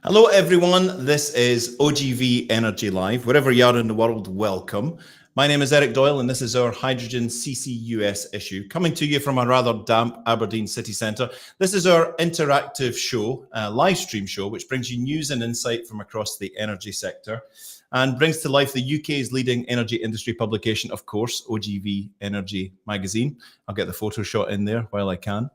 Hello, everyone. This is OGV Energy Live. Wherever you are in the world, welcome. My name is Eric Doyle, and this is our Hydrogen CCS issue, coming to you from a rather damp Aberdeen city centre. This is our interactive show, live stream show, which brings you news and insight from across the energy sector and brings to life the UK's leading energy industry publication, of course, OGV Energy Magazine. I'll get the photo shot in there while I can.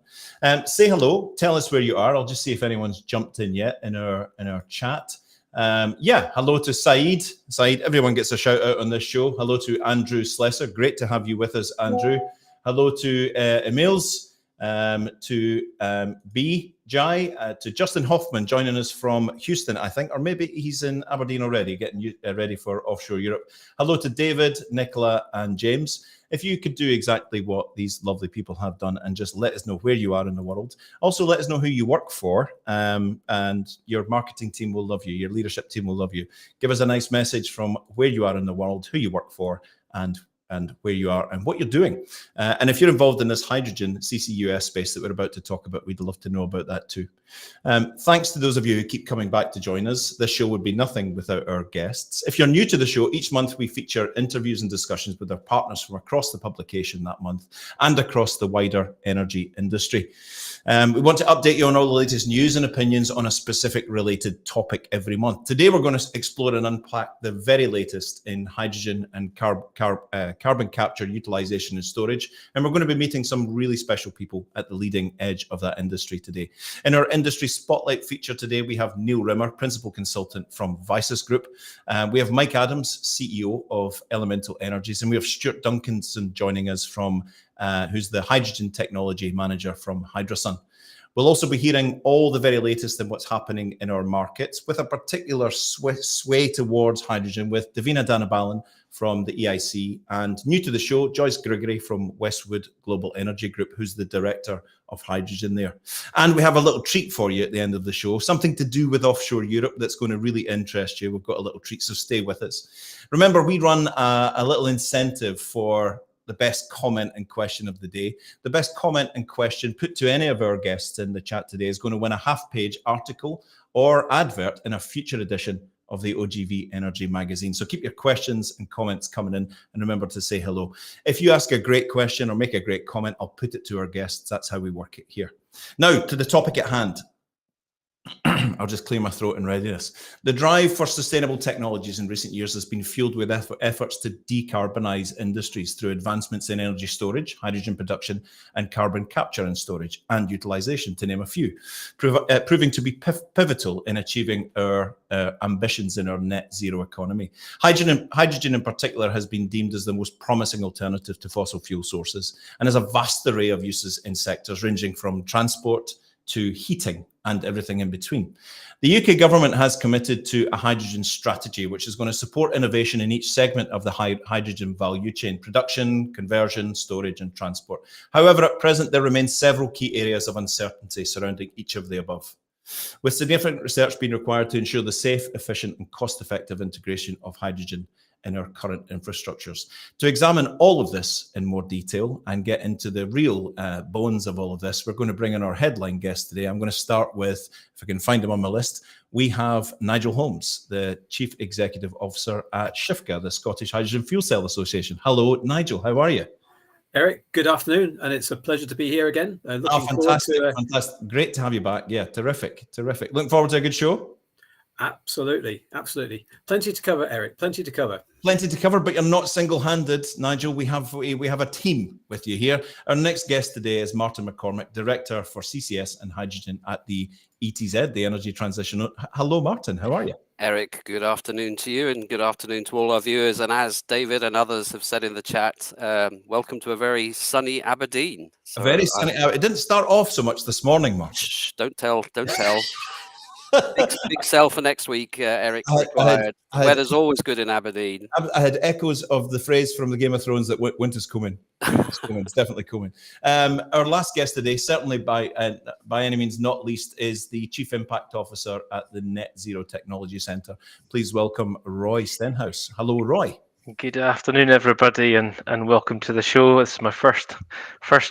Say hello, tell us where you are. I'll just see if anyone's jumped in yet in our chat. Hello to Saeed. Saeed, everyone gets a shout out on this show. Hello to Andrew Slesser. Great to have you with us, Andrew. Hello to Emils, to B. Jai, to Justin Hoffman joining us from Houston, I think, or maybe he's in Aberdeen already, getting ready for offshore Europe. Hello to David, Nicola, and James. If you could do exactly what these lovely people have done and just let us know where you are in the world. Also, let us know who you work for, and your marketing team will love you. Your leadership team will love you. Give us a nice message from where you are in the world, who you work for, and where you are and what you're doing. And if you're involved in this hydrogen CCUS space that we're about to talk about, we'd love to know about that too. Thanks to those of you who keep coming back to join us. This show would be nothing without our guests. If you're new to the show, each month we feature interviews and discussions with our partners from across the publication that month and across the wider energy industry. We want to update you on all the latest news and opinions on a specific related topic every month. Today, we're going to explore and unpack the very latest in hydrogen and carbon capture, utilization and storage. And we're going to be meeting some really special people at the leading edge of that industry today. In our industry spotlight feature today, we have Neil Rimmer, principal consultant from VYSUS Group. We have Mike Adams, CEO of Elemental Energies, and we have Stuart Duncanson joining us from who's the hydrogen technology manager from Hydrasun. We'll also be hearing all the very latest in what's happening in our markets, with a particular sway towards hydrogen with Diveena Danablalan from the EIC, and new to the show, Joyce Grigory from Westwood Global Energy Group, who's the director of hydrogen there. And we have a little treat for you at the end of the show, something to do with offshore Europe that's going to really interest you. We've got a little treat, so stay with us. Remember, we run a little incentive for the best comment and question of the day. The best comment and question put to any of our guests in the chat today is going to win a half-page article or advert in a future edition of the OGV Energy Magazine. So keep your questions and comments coming in, and remember to say hello. If you ask a great question or make a great comment, I'll put it to our guests. That's how we work it here. Now, to the topic at hand. I'll just clear my throat in readiness. The drive for sustainable technologies in recent years has been fueled with efforts to decarbonize industries through advancements in energy storage, hydrogen production, and carbon capture and storage and utilization, to name a few, proving to be pivotal in achieving our ambitions in our net zero economy. Hydrogen in particular has been deemed as the most promising alternative to fossil fuel sources and has a vast array of uses in sectors ranging from transport to heating and everything in between. The UK government has committed to a hydrogen strategy, which is going to support innovation in each segment of the hydrogen value chain: production, conversion, storage, and transport. However, at present, there remain several key areas of uncertainty surrounding each of the above, with significant research being required to ensure the safe, efficient, and cost-effective integration of hydrogen in our current infrastructures. To examine all of this in more detail and get into the real bones of all of this, we're going to bring in our headline guest today. I'm going to start with, if I can find him on my list, we have Nigel Holmes, the Chief Executive Officer at SHIFCA, the Scottish Hydrogen Fuel Cell Association. Hello, Nigel, how are you? Eric, good afternoon, and it's a pleasure to be here again. Fantastic. Great to have you back. Yeah, terrific. Looking forward to a good show? Absolutely. Plenty to cover, Eric, plenty to cover. But you're not single-handed, Nigel. We have a team with you here. Our next guest today is Martin McCormack, Director for CCS and Hydrogen at the ETZ, the Energy Transition. Hello, Martin. How are you? Eric, good afternoon to you, and good afternoon to all our viewers. And as David and others have said in the chat, welcome to a very sunny Aberdeen. So, very sunny. It didn't start off so much this morning, Martin. Shh, don't tell. Big sell for next week, Eric. Weather's always good in Aberdeen. I had echoes of the phrase from the Game of Thrones that winter's coming. It's definitely coming. Our last guest today, certainly by any means not least, is the Chief Impact Officer at the Net Zero Technology Centre. Please welcome Roy Stenhouse. Hello, Roy. Good afternoon, everybody, and welcome to the show. It's my first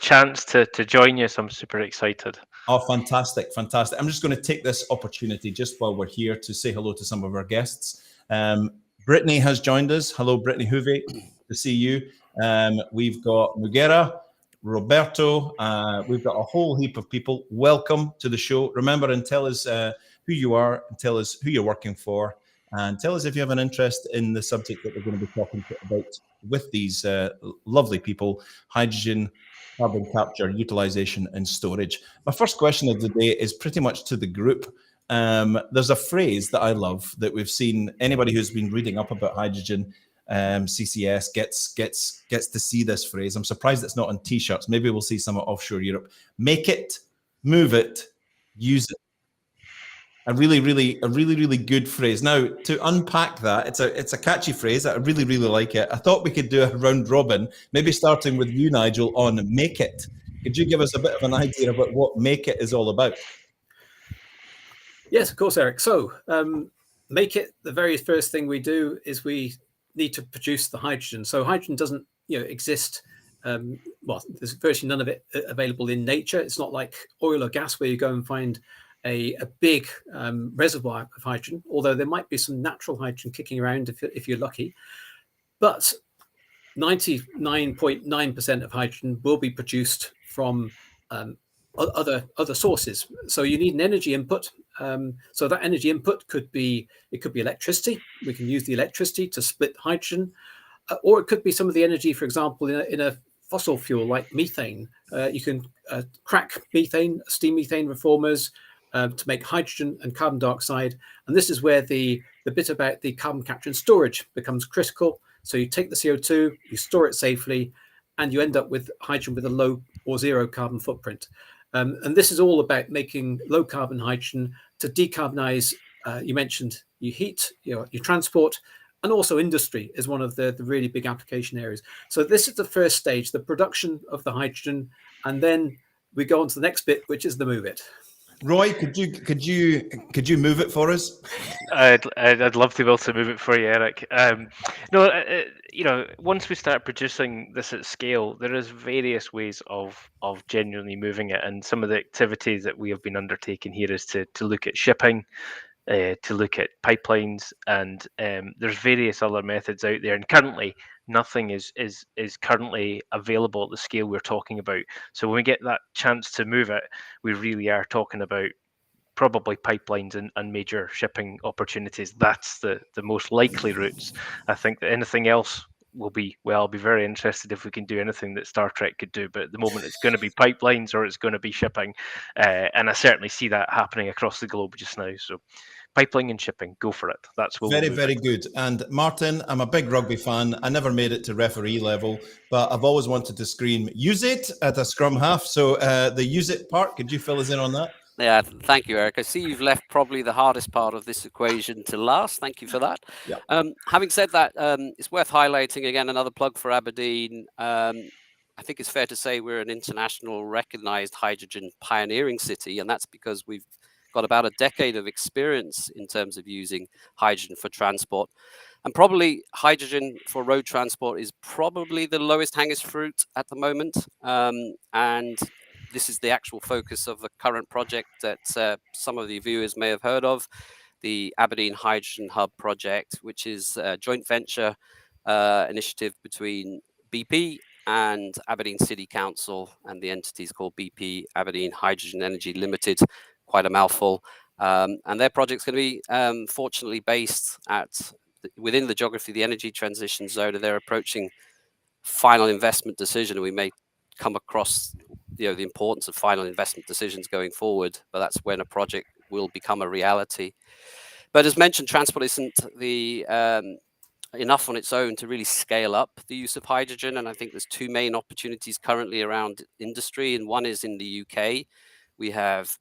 chance to join you, so I'm super excited. Oh, fantastic, fantastic. I'm just going to take this opportunity just while we're here to say hello to some of our guests. Brittany has joined us. Hello, Brittany Hoovey. To see you. We've got Mugera, Roberto. We've got a whole heap of people. Welcome to the show. Remember, and tell us who you are, and tell us who you're working for, and tell us if you have an interest in the subject that we're going to be talking about with these lovely people: hydrogen, carbon capture, utilization, and storage. My first question of the day is pretty much to the group. There's a phrase that I love that we've seen. Anybody who's been reading up about hydrogen CCS gets to see this phrase. I'm surprised it's not on T-shirts. Maybe we'll see some at offshore Europe. Make it, move it, use it. A really good phrase. Now, to unpack that, it's a catchy phrase. I really like it. I thought we could do a round robin, maybe starting with you, Nigel, on make it. Could you give us a bit of an idea about what make it is all about? Yes, of course, Eric. So make it, the very first thing we do is we need to produce the hydrogen. So hydrogen doesn't exist. Well, there's virtually none of it available in nature. It's not like oil or gas where you go and find a big reservoir of hydrogen, although there might be some natural hydrogen kicking around if you're lucky. But 99.9% of hydrogen will be produced from other sources. So you need an energy input. So that energy input could be electricity. We can use the electricity to split hydrogen, or it could be some of the energy, for example, in a fossil fuel like methane. You can crack methane, steam methane reformers to make hydrogen and carbon dioxide. And this is where the bit about the carbon capture and storage becomes critical. So you take the CO2, you store it safely, and you end up with hydrogen with a low or zero carbon footprint. And this is all about making low carbon hydrogen to decarbonize. You mentioned your heat, your transport, and also industry is one of the really big application areas. So this is the first stage, the production of the hydrogen, and then we go on to the next bit, which is the move it. Roy, could you move it for us? I'd love to be able to move it for you, Eric. Once we start producing this at scale, there is various ways of genuinely moving it, and some of the activities that we have been undertaking here is to look at shipping, to look at pipelines, and there's various other methods out there. And currently, nothing is currently available at the scale we're talking about. So when we get that chance to move it, we really are talking about probably pipelines and major shipping opportunities. That's the most likely routes. I think that anything else will be, well, I'll be very interested if we can do anything that Star Trek could do, but at the moment it's going to be pipelines or it's going to be shipping, and I certainly see that happening across the globe just now. So pipeline and shipping, go for it. That's what very good. And Martin, I'm a big rugby fan. I never made it to referee level, but I've always wanted to scream use it at a scrum half. So the use it part, could you fill us in on that? Yeah, thank you, Eric. I see you've left probably the hardest part of this equation to last. Thank you for that. Yeah. Having said that, it's worth highlighting again another plug for Aberdeen. I think it's fair to say we're an international recognized hydrogen pioneering city, and that's because we've got about a decade of experience in terms of using hydrogen for transport. And probably hydrogen for road transport is probably the lowest hanging fruit at the moment. And this is the actual focus of the current project that some of the viewers may have heard of, the Aberdeen Hydrogen Hub project, which is a joint venture initiative between BP and Aberdeen City Council, and the entity is called BP Aberdeen Hydrogen Energy Limited, quite a mouthful. And their project's going to be fortunately based within the geography of the energy transition zone, and they're approaching final investment decision. We may come across the importance of final investment decisions going forward, but that's when a project will become a reality. But as mentioned, transport isn't enough on its own to really scale up the use of hydrogen, and I think there's two main opportunities currently around industry, and one is in the UK. We have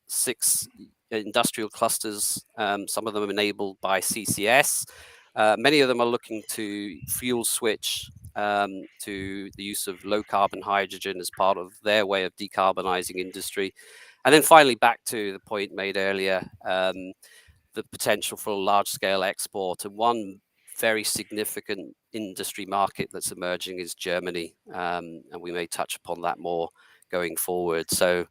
6 industrial clusters, some of them enabled by CCS. Many of them are looking to fuel switch to the use of low carbon hydrogen as part of their way of decarbonizing industry. And then finally, back to the point made earlier, the potential for large scale export. And one very significant industry market that's emerging is Germany. And we may touch upon that more going forward. So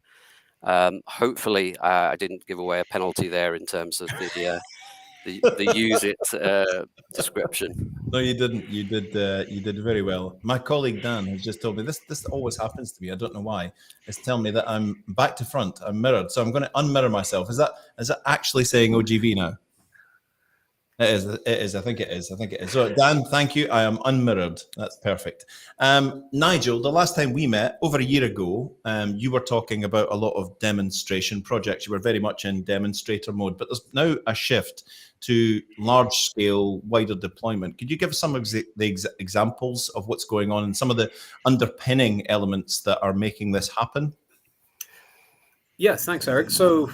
Hopefully, I didn't give away a penalty there in terms of the use it description. No, you didn't. You did. You did very well. My colleague Dan has just told me this. This always happens to me. I don't know why. It's telling me that I'm back to front. I'm mirrored. So I'm going to unmirror myself. Is that actually saying OGV now? It is. It is. I think it is. I think it is. So Dan, thank you. I am unmirrored. That's perfect. Nigel, the last time we met over a year ago, you were talking about a lot of demonstration projects. You were very much in demonstrator mode, but there's now a shift to large scale, wider deployment. Could you give us some of the examples of what's going on and some of the underpinning elements that are making this happen? Yes, thanks, Eric. So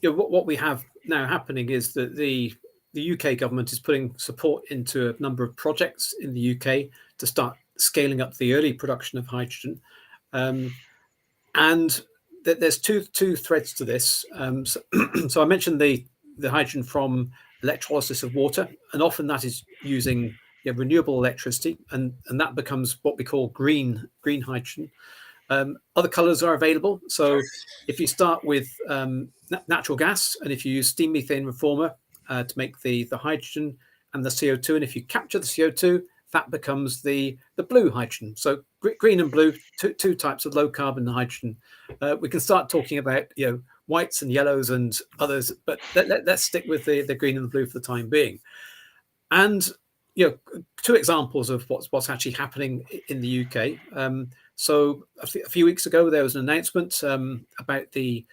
what we have now happening is that the UK government is putting support into a number of projects in the UK to start scaling up the early production of hydrogen. And there's two threads to this. So I mentioned the hydrogen from electrolysis of water, and often that is using renewable electricity, and that becomes what we call green hydrogen. Other colors are available. So if you start with natural gas, and if you use steam methane reformer to make the hydrogen and the CO2, and if you capture the CO2, that becomes the blue hydrogen. So green and blue, two types of low carbon hydrogen. We can start talking about whites and yellows and others, but let's stick with the green and the blue for the time being. And two examples of what's actually happening in the UK. So a few weeks ago, there was an announcement about it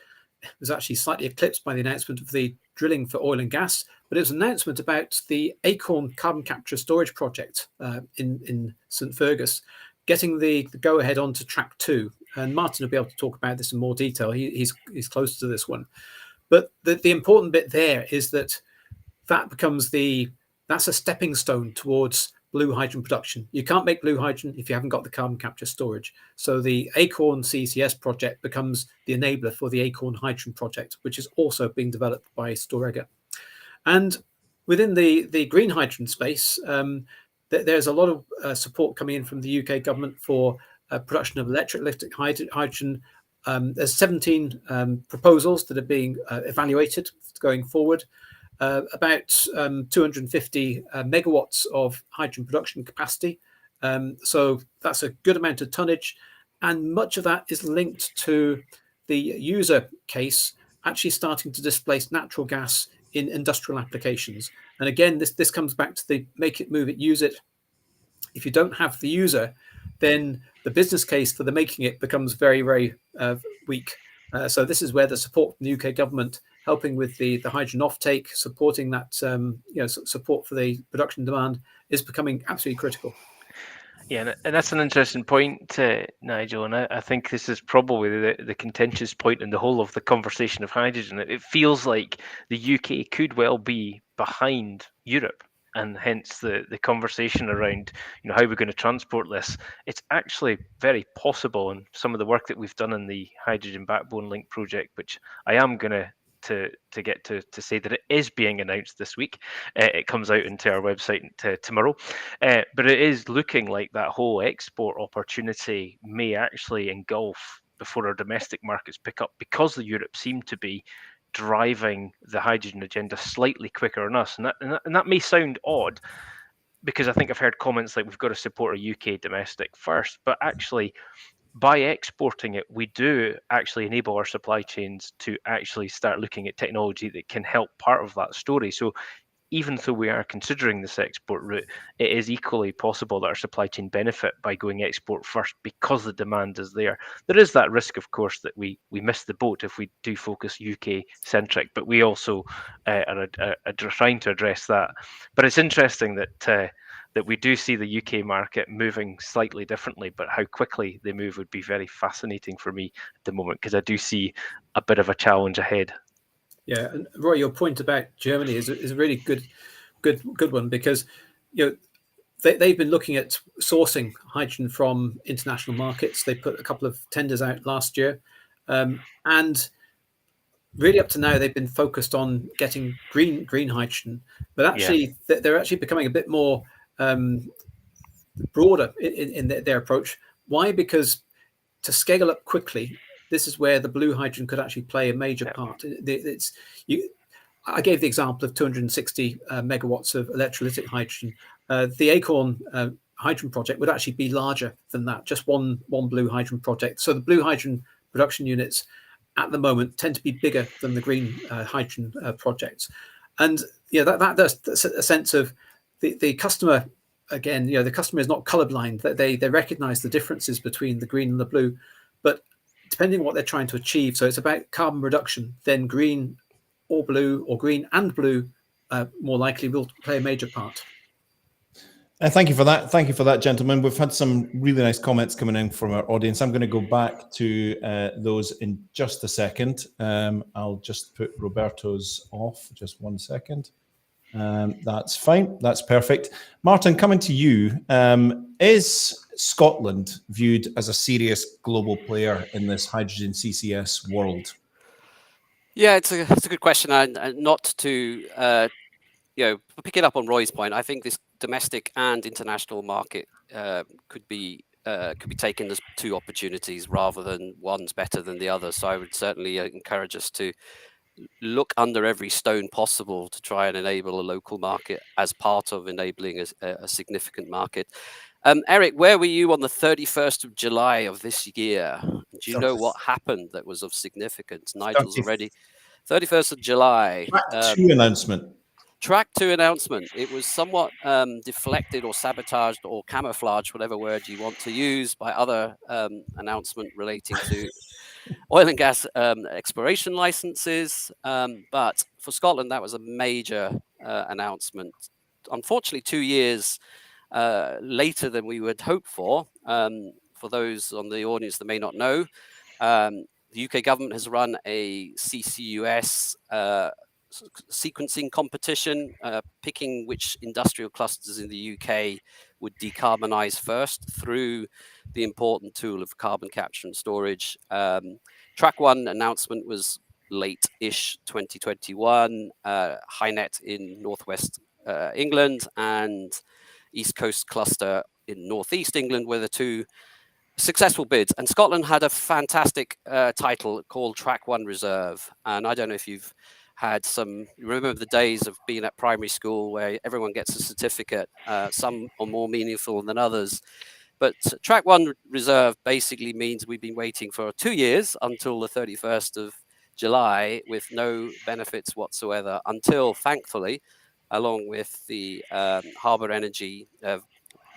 was actually slightly eclipsed by the announcement of the drilling for oil and gas, but it was an announcement about the Acorn carbon capture storage project in St Fergus, getting the go ahead onto track 2. And Martin will be able to talk about this in more detail. He's close to this one. But the important bit there is that becomes that's a stepping stone towards blue hydrogen production. You can't make blue hydrogen if you haven't got the carbon capture storage. So the Acorn CCS project becomes the enabler for the Acorn Hydrogen project, which is also being developed by Storegga. And within the green hydrogen space, there's a lot of support coming in from the UK government for production of electric hydrogen. There's 17 proposals that are being evaluated going forward. About 250 megawatts of hydrogen production capacity. So that's a good amount of tonnage. And much of that is linked to the user case actually starting to displace natural gas in industrial applications. And again, this comes back to the make it, move it, use it. If you don't have the user, then the business case for the making it becomes very, very weak. So this is where the support from the UK government helping with the hydrogen offtake, supporting that support for the production demand is becoming absolutely critical. Yeah, and that's an interesting point, Nigel, and I think this is probably the contentious point in the whole of the conversation of hydrogen. It feels like the UK could well be behind Europe, and hence the conversation around how we're going to transport this. It's actually very possible, and some of the work that we've done in the Hydrogen Backbone Link project, which I am going to get to say that it is being announced this week. It comes out into our website tomorrow, but it is looking like that whole export opportunity may actually engulf before our domestic markets pick up, because the Europe seem to be driving the hydrogen agenda slightly quicker than us, and that may sound odd, because I think I've heard comments like we've got to support a UK domestic first, but actually by exporting it, we do actually enable our supply chains to actually start looking at technology that can help part of that story. So even though we are considering this export route, it is equally possible that our supply chain benefit by going export first, because the demand is there. There is that risk, of course, that we miss the boat if we do focus UK centric, but we also are trying to address that. But it's interesting that we do see the UK market moving slightly differently, but how quickly they move would be very fascinating for me at the moment, because I do see a bit of a challenge ahead. Yeah, and Roy, your point about Germany is a really good one, because they've been looking at sourcing hydrogen from international markets. They put a couple of tenders out last year, and really up to now they've been focused on getting green hydrogen, but actually they're actually becoming a bit more broader in their approach. Why? Because to scale up quickly, this is where the blue hydrogen could actually play a major part. I gave the example of 260 megawatts of electrolytic hydrogen. The Acorn hydrogen project would actually be larger than that, just one blue hydrogen project. So the blue hydrogen production units at the moment tend to be bigger than the green hydrogen projects. And that's a sense of the customer. Again, the customer is not colorblind. They recognize the differences between the green and the blue, but depending on what they're trying to achieve. So it's about carbon reduction, then green or blue, or green and blue more likely will play a major part. Thank you for that. Thank you for that, gentlemen. We've had some really nice comments coming in from our audience. I'm going to go back to those in just a second. I'll just put Roberto's off just 1 second. That's fine. That's perfect. Martin, coming to you. Is Scotland viewed as a serious global player in this hydrogen CCS world? Yeah, it's a good question, and not to pick it up on Roy's point. I think this domestic and international market could be taken as two opportunities rather than one's better than the other. So I would certainly encourage us to look under every stone possible to try and enable a local market as part of enabling a significant market. Eric, where were you on the 31st of July of this year? Do you know what happened that was of significance? Nigel's already 31st of July. Track 2 announcement. Track 2 announcement. It was somewhat deflected or sabotaged or camouflaged, whatever word you want to use, by other announcement relating to oil and gas exploration licenses. But for Scotland, that was a major announcement. Unfortunately, 2 years later than we would hope for. For those on the audience that may not know, the UK government has run a CCUS sequencing competition, picking which industrial clusters in the UK would decarbonize first through the important tool of carbon capture and storage. Track 1 announcement was late-ish 2021. HyNet in northwest England and East Coast Cluster in northeast England were the two successful bids. And Scotland had a fantastic title called Track 1 Reserve. And I don't know if you've had remember the days of being at primary school where everyone gets a certificate. Some are more meaningful than others. But Track 1 Reserve basically means we've been waiting for 2 years until the 31st of July with no benefits whatsoever until, thankfully, along with the Harbour Energy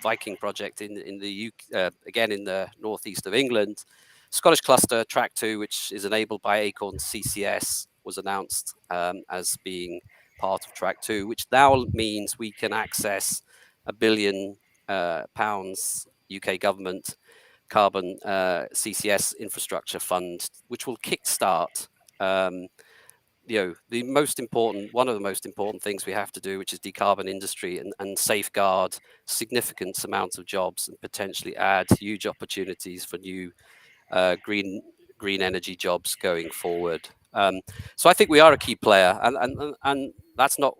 Viking project in the UK, again in the northeast of England, Scottish Cluster Track 2, which is enabled by Acorn CCS, was announced as being part of Track 2, which now means we can access £1 billion UK government carbon CCS infrastructure fund, which will kickstart one of the most important things we have to do, which is decarbon industry and safeguard significant amounts of jobs and potentially add huge opportunities for new green energy jobs going forward. So I think we are a key player, and that's not.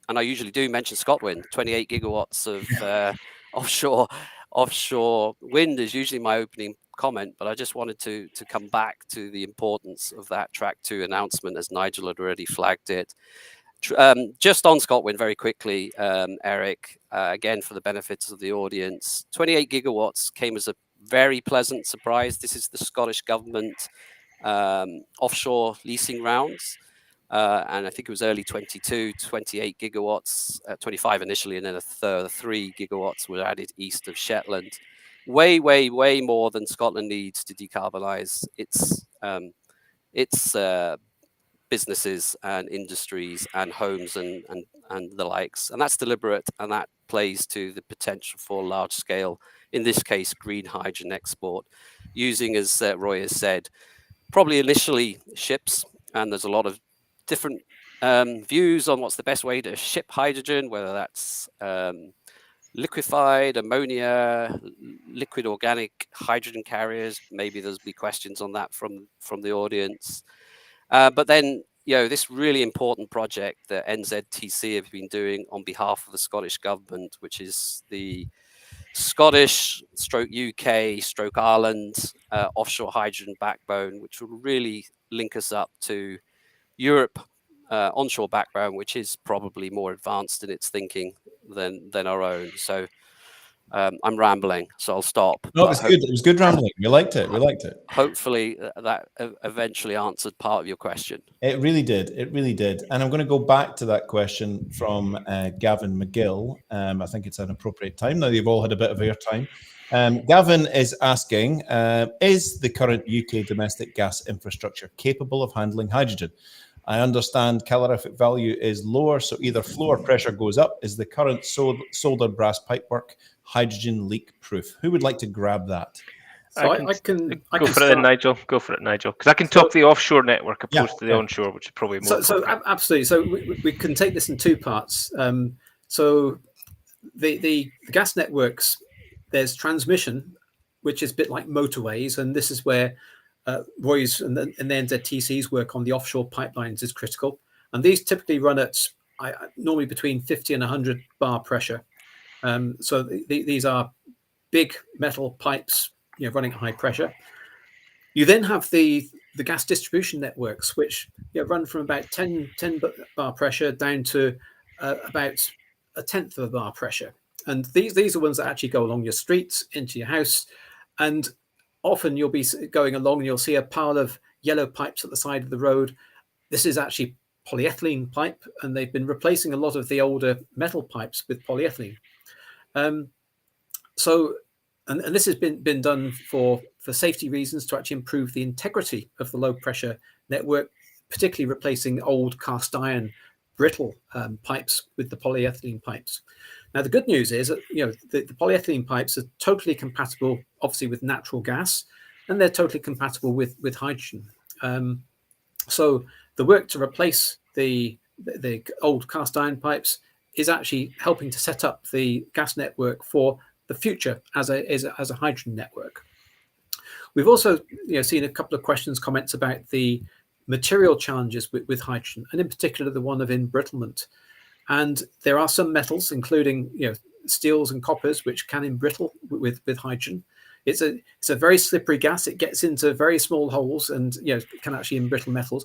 And I usually do mention ScotWind. 28 gigawatts of offshore wind is usually my opening comment, but I just wanted to come back to the importance of that Track 2 announcement, as Nigel had already flagged it. Just on ScotWind very quickly, Eric, again for the benefits of the audience, 28 gigawatts came as a very pleasant surprise. This is the Scottish government offshore leasing rounds. And I think it was early 22, 28 gigawatts, 25 initially, and then a further 3 gigawatts were added east of Shetland. Way, way, way more than Scotland needs to decarbonise its businesses and industries and homes and the likes. And that's deliberate, and that plays to the potential for large-scale, in this case, green hydrogen export, using, as Roy has said, probably initially ships, and there's a lot of different views on what's the best way to ship hydrogen, whether that's liquefied ammonia, liquid organic hydrogen carriers. Maybe there'll be questions on that from the audience. But then, this really important project that NZTC have been doing on behalf of the Scottish government, which is the Scottish stroke UK stroke Ireland offshore hydrogen backbone, which will really link us up to Europe onshore backbone, which is probably more advanced in its thinking than our own. So I'm rambling, so I'll stop. No, it was good. It was good rambling. We liked it. We liked it. Hopefully that eventually answered part of your question. It really did. It really did. And I'm going to go back to that question from Gavin McGill. I think it's an appropriate time. Now you've all had a bit of airtime. Gavin is asking, is the current UK domestic gas infrastructure capable of handling hydrogen? I understand calorific value is lower, so either flow or pressure goes up. Is the current solder brass pipework hydrogen leak proof? Who would like to grab that? So I can go for it, Nigel. Go for it, Nigel. Because I can talk the offshore network opposed to the onshore, which is probably more. So absolutely. So we can take this in two parts. So the gas networks, there's transmission, which is a bit like motorways, and this is where Roy's and the NZTC's work on the offshore pipelines is critical. And these typically run at normally between 50 and 100 bar pressure. So these are big metal pipes, running at high pressure. You then have the gas distribution networks, which run from about 10 bar pressure down to about a tenth of a bar pressure. And these are ones that actually go along your streets into your house. And often you'll be going along and you'll see a pile of yellow pipes at the side of the road. This is actually polyethylene pipe, and they've been replacing a lot of the older metal pipes with polyethylene. And this has been done for safety reasons, to actually improve the integrity of the low pressure network, particularly replacing old cast iron brittle pipes with the polyethylene pipes. Now, the good news is that the polyethylene pipes are totally compatible, obviously, with natural gas, and they're totally compatible with hydrogen. So the work to replace the old cast iron pipes is actually helping to set up the gas network for the future as a hydrogen network. We've also seen a couple of comments about the material challenges with hydrogen, and in particular the one of embrittlement. And there are some metals, including steels and coppers, which can embrittle with hydrogen. It's a very slippery gas. It gets into very small holes and can actually embrittle metals.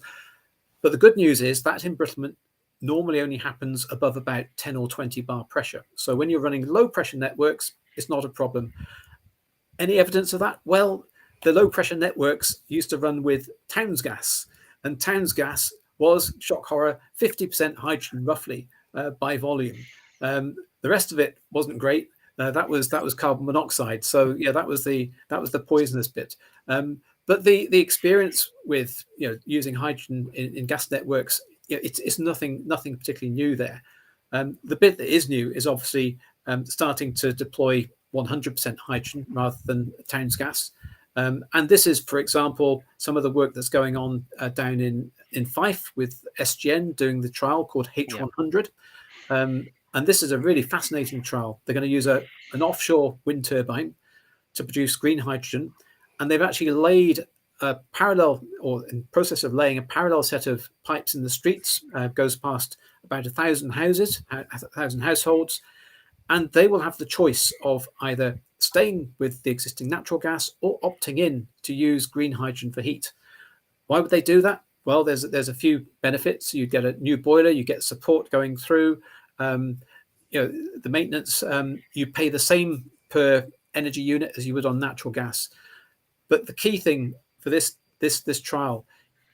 But the good news is that embrittlement normally only happens above about 10 or 20 bar pressure. So when you're running low pressure networks, it's not a problem. Any evidence of that? Well, the low pressure networks used to run with Towns gas, and Towns gas was, shock horror, 50% hydrogen roughly by volume. The rest of it wasn't great. That was carbon monoxide. So that was the poisonous bit. But the experience with using hydrogen in gas networks, it's nothing particularly new there. The bit that is new is obviously starting to deploy 100% hydrogen rather than Towns gas. And this is, for example, some of the work that's going on down in Fife with SGN doing the trial called H100. And this is a really fascinating trial. They're going to use an offshore wind turbine to produce green hydrogen. And they've actually laid a parallel, or in process of laying a parallel set of pipes in the streets, goes past about 1,000 houses, 1,000 households. And they will have the choice of either staying with the existing natural gas or opting in to use green hydrogen for heat. Why would they do that? Well, there's a few benefits. You get a new boiler, you get support going through. The maintenance, you pay the same per energy unit as you would on natural gas. But the key thing for this trial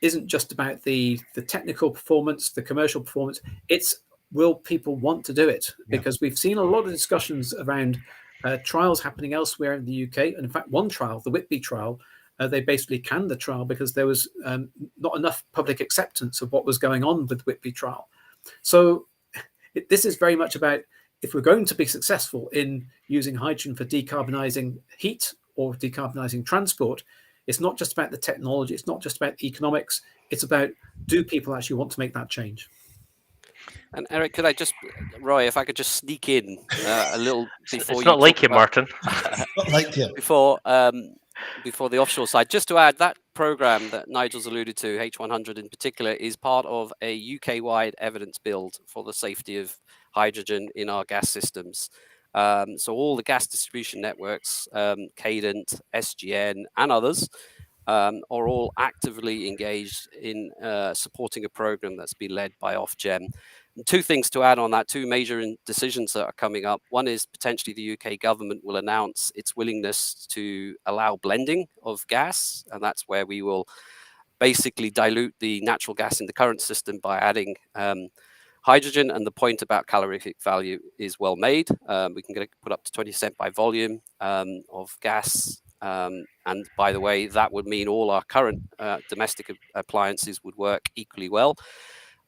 isn't just about the technical performance, the commercial performance. It's, will people want to do it? Because we've seen a lot of discussions around trials happening elsewhere in the UK. And in fact, one trial, the Whitby trial, they basically canned the trial because there was not enough public acceptance of what was going on with the Whitby trial. So this is very much about, if we're going to be successful in using hydrogen for decarbonising heat or decarbonising transport, it's not just about the technology, it's not just about the economics, it's about, do people actually want to make that change? And Eric, could I just, Roy, if I could just sneak in a little before it's not like you, Martin. Not like you. Before the offshore side, just to add, that program that Nigel's alluded to, H100 in particular, is part of a UK-wide evidence build for the safety of hydrogen in our gas systems. So all the gas distribution networks, Cadent, SGN, and others, are all actively engaged in supporting a program that's been led by Ofgem. And two things to add on that, two major decisions that are coming up. One is potentially the UK government will announce its willingness to allow blending of gas, and that's where we will basically dilute the natural gas in the current system by adding hydrogen. And the point about calorific value is well made. We can put up to 20% by volume of gas. And by the way, that would mean all our current domestic appliances would work equally well.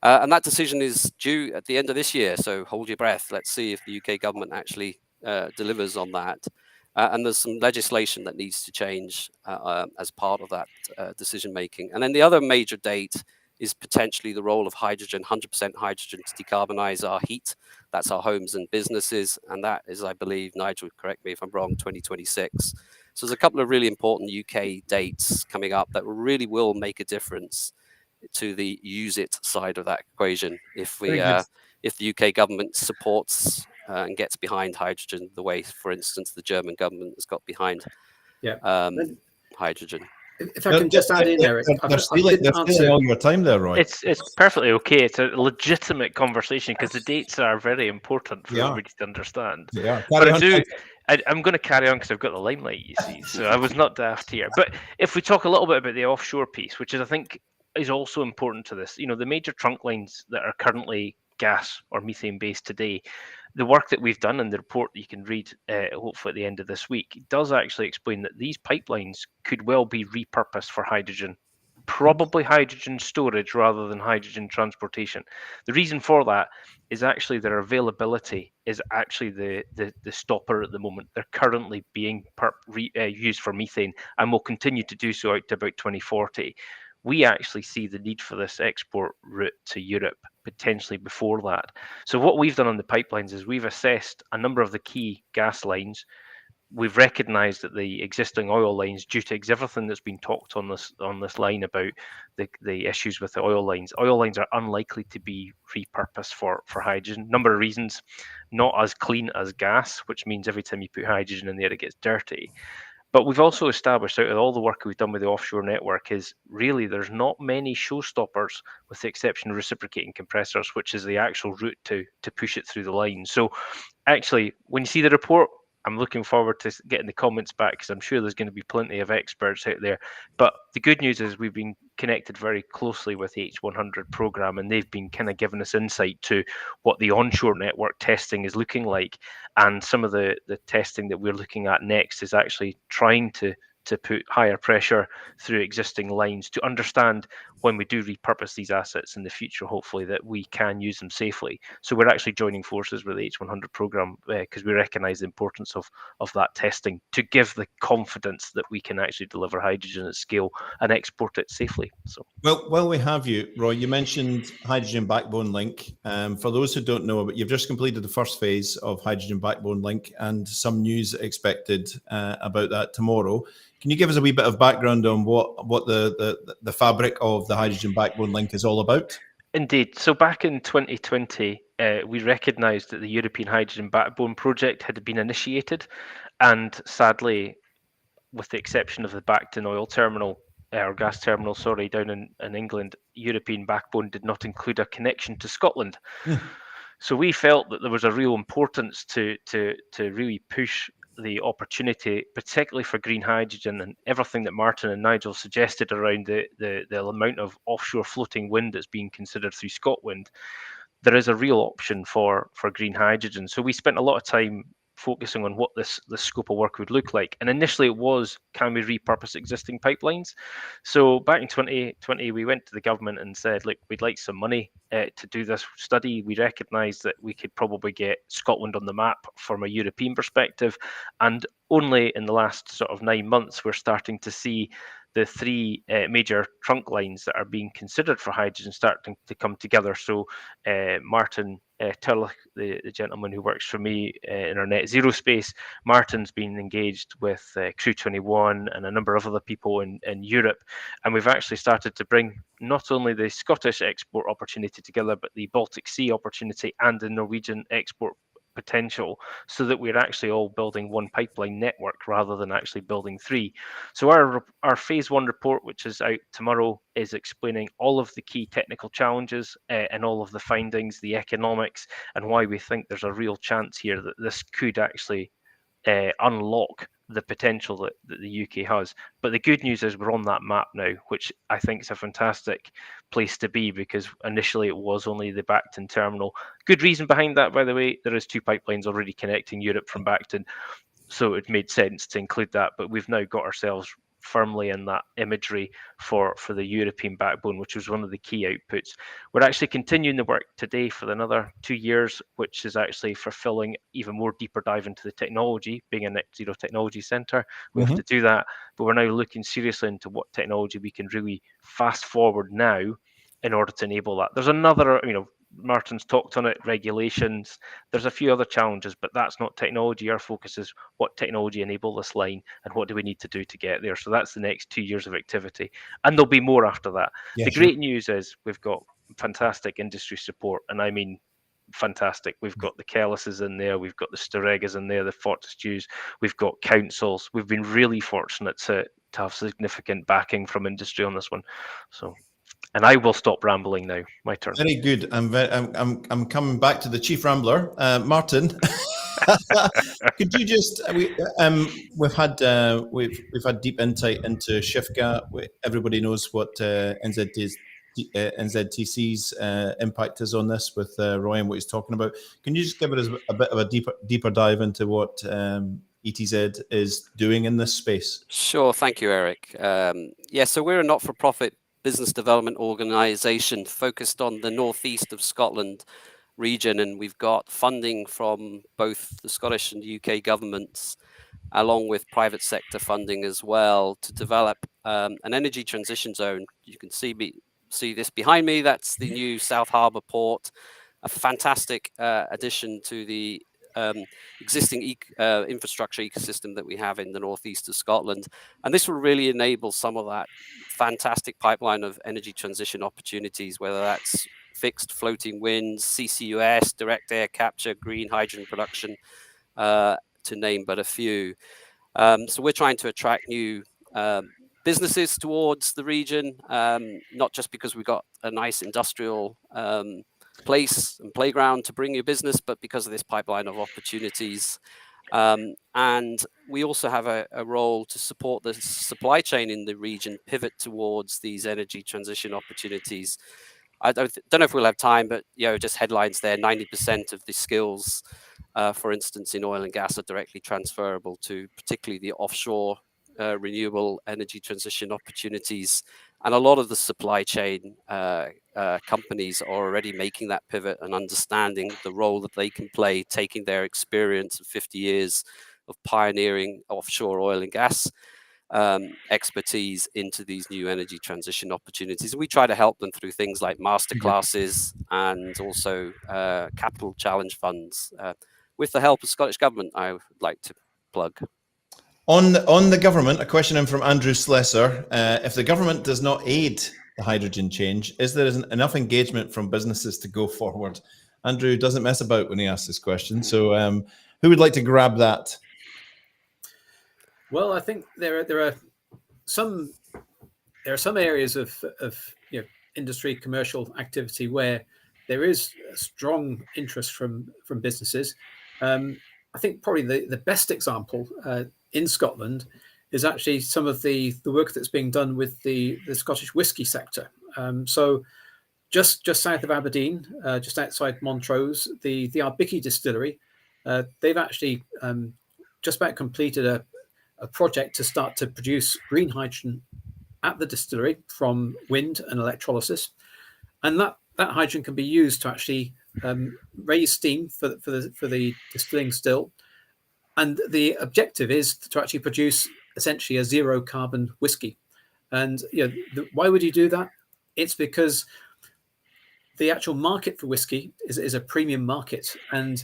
And that decision is due at the end of this year. So hold your breath. Let's see if the UK government actually delivers on that. And there's some legislation that needs to change as part of that decision making. And then the other major date is potentially the role of hydrogen, 100% hydrogen, to decarbonize our heat. That's our homes and businesses. And that is, I believe, Nigel, correct me if I'm wrong, 2026. So there's a couple of really important UK dates coming up that really will make a difference to the use it side of that equation if the UK government supports and gets behind hydrogen the way, for instance, the German government has got behind hydrogen. If I can just add in, Eric, they're stealing all your time there, Roy. It's perfectly okay. It's a legitimate conversation because the dates are very important for everybody to understand. Yeah. But I'm going to carry on because I've got the limelight, you see. So I was not daft here. But if we talk a little bit about the offshore piece, which is, I think, is also important to this, the major trunk lines that are currently gas or methane based today, the work that we've done in the report that you can read hopefully at the end of this week does actually explain that these pipelines could well be repurposed for hydrogen, probably hydrogen storage rather than hydrogen transportation. The reason for that is actually their availability is actually the stopper at the moment. They're currently being used for methane and will continue to do so out to about 2040. We actually see the need for this export route to Europe potentially before that. So what we've done on the pipelines is we've assessed a number of the key gas lines. We've recognised that the existing oil lines, due to everything that's been talked on this line about the issues with the oil lines are unlikely to be repurposed for hydrogen. Number of reasons: not as clean as gas, which means every time you put hydrogen in there, it gets dirty. But we've also established, out of all the work we've done with the offshore network, is really there's not many showstoppers, with the exception of reciprocating compressors, which is the actual route to push it through the line. So actually, when you see the report, I'm looking forward to getting the comments back because I'm sure there's going to be plenty of experts out there. But the good news is we've been connected very closely with the H100 program, and they've been kind of giving us insight to what the onshore network testing is looking like. And some of the testing that we're looking at next is actually trying to put higher pressure through existing lines to understand when we do repurpose these assets in the future, hopefully, that we can use them safely. So we're actually joining forces with the H100 program because we recognise the importance of that testing to give the confidence that we can actually deliver hydrogen at scale and export it safely. So, well, while we have you, Roy, you mentioned Hydrogen Backbone Link. For those who don't know, you've just completed the first phase of Hydrogen Backbone Link and some news expected about that tomorrow. Can you give us a wee bit of background on what the fabric of the Hydrogen Backbone Link is all about? Indeed. So back in 2020, we recognised that the European Hydrogen Backbone project had been initiated, and sadly, with the exception of the Bacton oil terminal, or gas terminal, down in England, European Backbone did not include a connection to Scotland. So we felt that there was a real importance to really push the opportunity, particularly for green hydrogen, and everything that Martin and Nigel suggested around the amount of offshore floating wind that's being considered through Scotland. There is a real option for green hydrogen. So we spent a lot of time focusing on what this scope of work would look like. And initially it was, can we repurpose existing pipelines? So back in 2020, we went to the government and said, look, we'd like some money to do this study. We recognised that we could probably get Scotland on the map from a European perspective. And only in the last sort of 9 months, we're starting to see the three major trunk lines that are being considered for hydrogen starting to come together. So Martin Turlock, the gentleman who works for me in our net zero space, Martin's been engaged with Crew 21 and a number of other people in Europe. And we've actually started to bring not only the Scottish export opportunity together, but the Baltic Sea opportunity and the Norwegian export potential, so that we're actually all building one pipeline network rather than actually building three. So our phase one report, which is out tomorrow, is explaining all of the key technical challenges and all of the findings, the economics, and why we think there's a real chance here that this could actually unlock the potential that the UK has. But the good news is we're on that map now, which I think is a fantastic place to be, because initially it was only the Bacton terminal. Good reason behind that, by the way. There is 2 pipelines already connecting Europe from Bacton, so it made sense to include that. But we've now got ourselves firmly in that imagery for the European backbone, which was one of the key outputs. We're actually continuing the work today for another 2 years, which is actually fulfilling even more deeper dive into the technology. Being a net zero technology centre, we have to do that, but we're now looking seriously into what technology we can really fast forward now in order to enable that. There's another, Martin's talked on it, regulations. There's a few other challenges, but that's not technology. Our focus is what technology enable this line and what do we need to do to get there. So that's the next 2 years of activity, and there'll be more after that. Yeah, the great news is we've got fantastic industry support, and I mean fantastic. We've got the Kellises in there, we've got the Storegas in there, the Fortescues, we've got councils. We've been really fortunate to have significant backing from industry on this one. So, and I will stop rambling now. My turn. Very good. I'm coming back to the chief rambler, Martin. Could you just we've had deep insight into Shifka. Everybody knows what NZTC's impact is on this with Roy and what he's talking about. Can you just give us a bit of a deeper dive into what ETZ is doing in this space? Sure. Thank you, Eric. So we're a not-for-profit business development organisation focused on the northeast of Scotland region, and we've got funding from both the Scottish and UK governments, along with private sector funding as well, to develop an energy transition zone. You can see this behind me. That's the new South Harbour port, a fantastic addition to the existing infrastructure ecosystem that we have in the northeast of Scotland. And this will really enable some of that fantastic pipeline of energy transition opportunities, whether that's fixed floating winds, CCUS, direct air capture, green hydrogen production, to name but a few. So we're trying to attract new businesses towards the region, not just because we've got a nice industrial place and playground to bring your business, but because of this pipeline of opportunities. And we also have a role to support the supply chain in the region pivot towards these energy transition opportunities. I don't know if we'll have time, but just headlines there. 90% of the skills, for instance, in oil and gas are directly transferable to particularly the offshore renewable energy transition opportunities. And a lot of the supply chain companies are already making that pivot and understanding the role that they can play, taking their experience of 50 years of pioneering offshore oil and gas expertise into these new energy transition opportunities. And we try to help them through things like masterclasses and also capital challenge funds with the help of Scottish Government, I would like to plug. On the government, a question in from Andrew Slesser. If the government does not aid the hydrogen change, is there enough engagement from businesses to go forward? Andrew doesn't mess about when he asks this question. So who would like to grab that? Well, I think there are some areas of industry, commercial activity where there is a strong interest from businesses. I think probably the best example in Scotland is actually some of the work that's being done with the Scottish whisky sector. So just south of Aberdeen, just outside Montrose, the Arbicki distillery, they've actually just about completed a project to start to produce green hydrogen at the distillery from wind and electrolysis. And that hydrogen can be used to actually raise steam for the distilling still. And the objective is to actually produce essentially a zero carbon whiskey. And why would you do that? It's because the actual market for whiskey is a premium market. And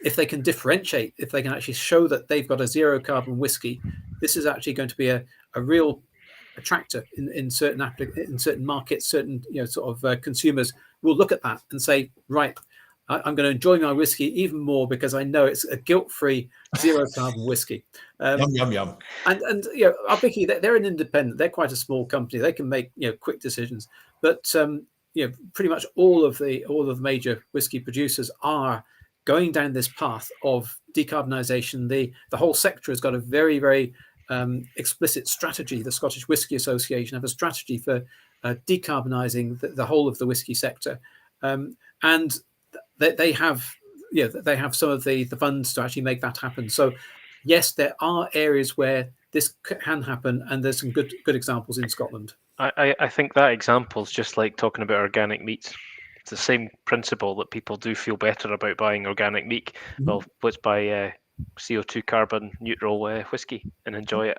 if they can differentiate, if they can actually show that they've got a zero carbon whiskey, this is actually going to be a real attractor in certain markets. Certain consumers will look at that and say, right, I'm going to enjoy my whiskey even more because I know it's a guilt-free, zero-carbon whiskey. Yum, yum, yum. And you know, Arbiki, they're an independent. They're quite a small company. They can make, you know, quick decisions. But you know, pretty much all of the major whiskey producers are going down this path of decarbonisation. The whole sector has got a very, very explicit strategy. The Scottish Whisky Association have a strategy for decarbonising the whole of the whiskey sector, and they have, you know, they have some of the funds to actually make that happen. So yes, there are areas where this can happen, and there's some good examples in Scotland. I think that example is just like talking about organic meats. It's the same principle that people do feel better about buying organic meat. Well, let's buy CO2 carbon neutral whiskey and enjoy it,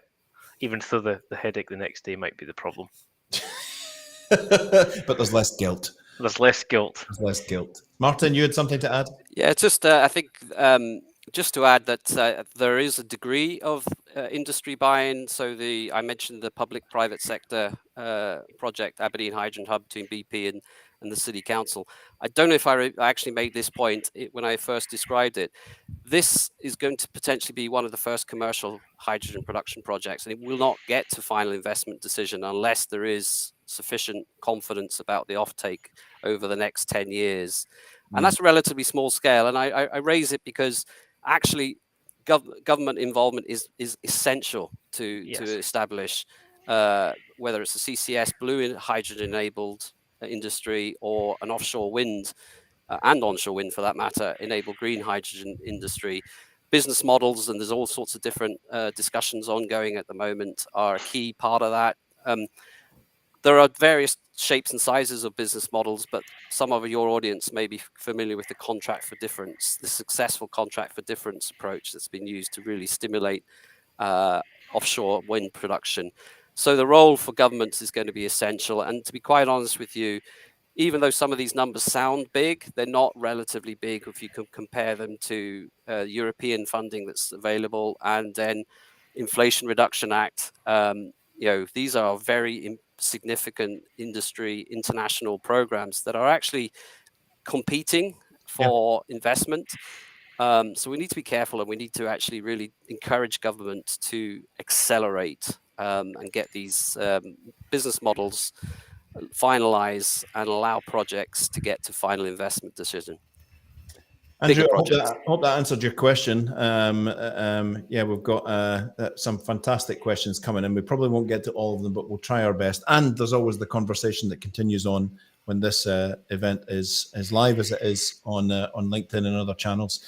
even though the headache the next day might be the problem. But there's less guilt. There's less guilt. There's less guilt. Martin, you had something to add? Yeah, just I think just to add that there is a degree of industry buy-in. So I mentioned the public-private sector project, Aberdeen Hydrogen Hub, between BP and the City Council. I don't know if I actually made this point when I first described it. This is going to potentially be one of the first commercial hydrogen production projects, and it will not get to final investment decision unless there is sufficient confidence about the offtake over the next 10 years. And that's a relatively small scale. And I raise it because actually government involvement is essential to establish whether it's a CCS, blue hydrogen-enabled industry, or an offshore wind and onshore wind for that matter, enabled green hydrogen industry. Business models, and there's all sorts of different discussions ongoing at the moment, are a key part of that. There are various shapes and sizes of business models, but some of your audience may be familiar with the contract for difference, the successful contract for difference approach that's been used to really stimulate offshore wind production. So the role for governments is going to be essential. And to be quite honest with you, even though some of these numbers sound big, they're not relatively big if you can compare them to European funding that's available, and then Inflation Reduction Act. You know, these are very significant industry international programs that are actually competing for investment. So we need to be careful, and we need to actually really encourage government to accelerate and get these business models finalize and allow projects to get to final investment decision. Andrew, I hope that answered your question. Yeah, we've got some fantastic questions coming in. We probably won't get to all of them, but we'll try our best. And there's always the conversation that continues on when this event is live, as it is on LinkedIn and other channels.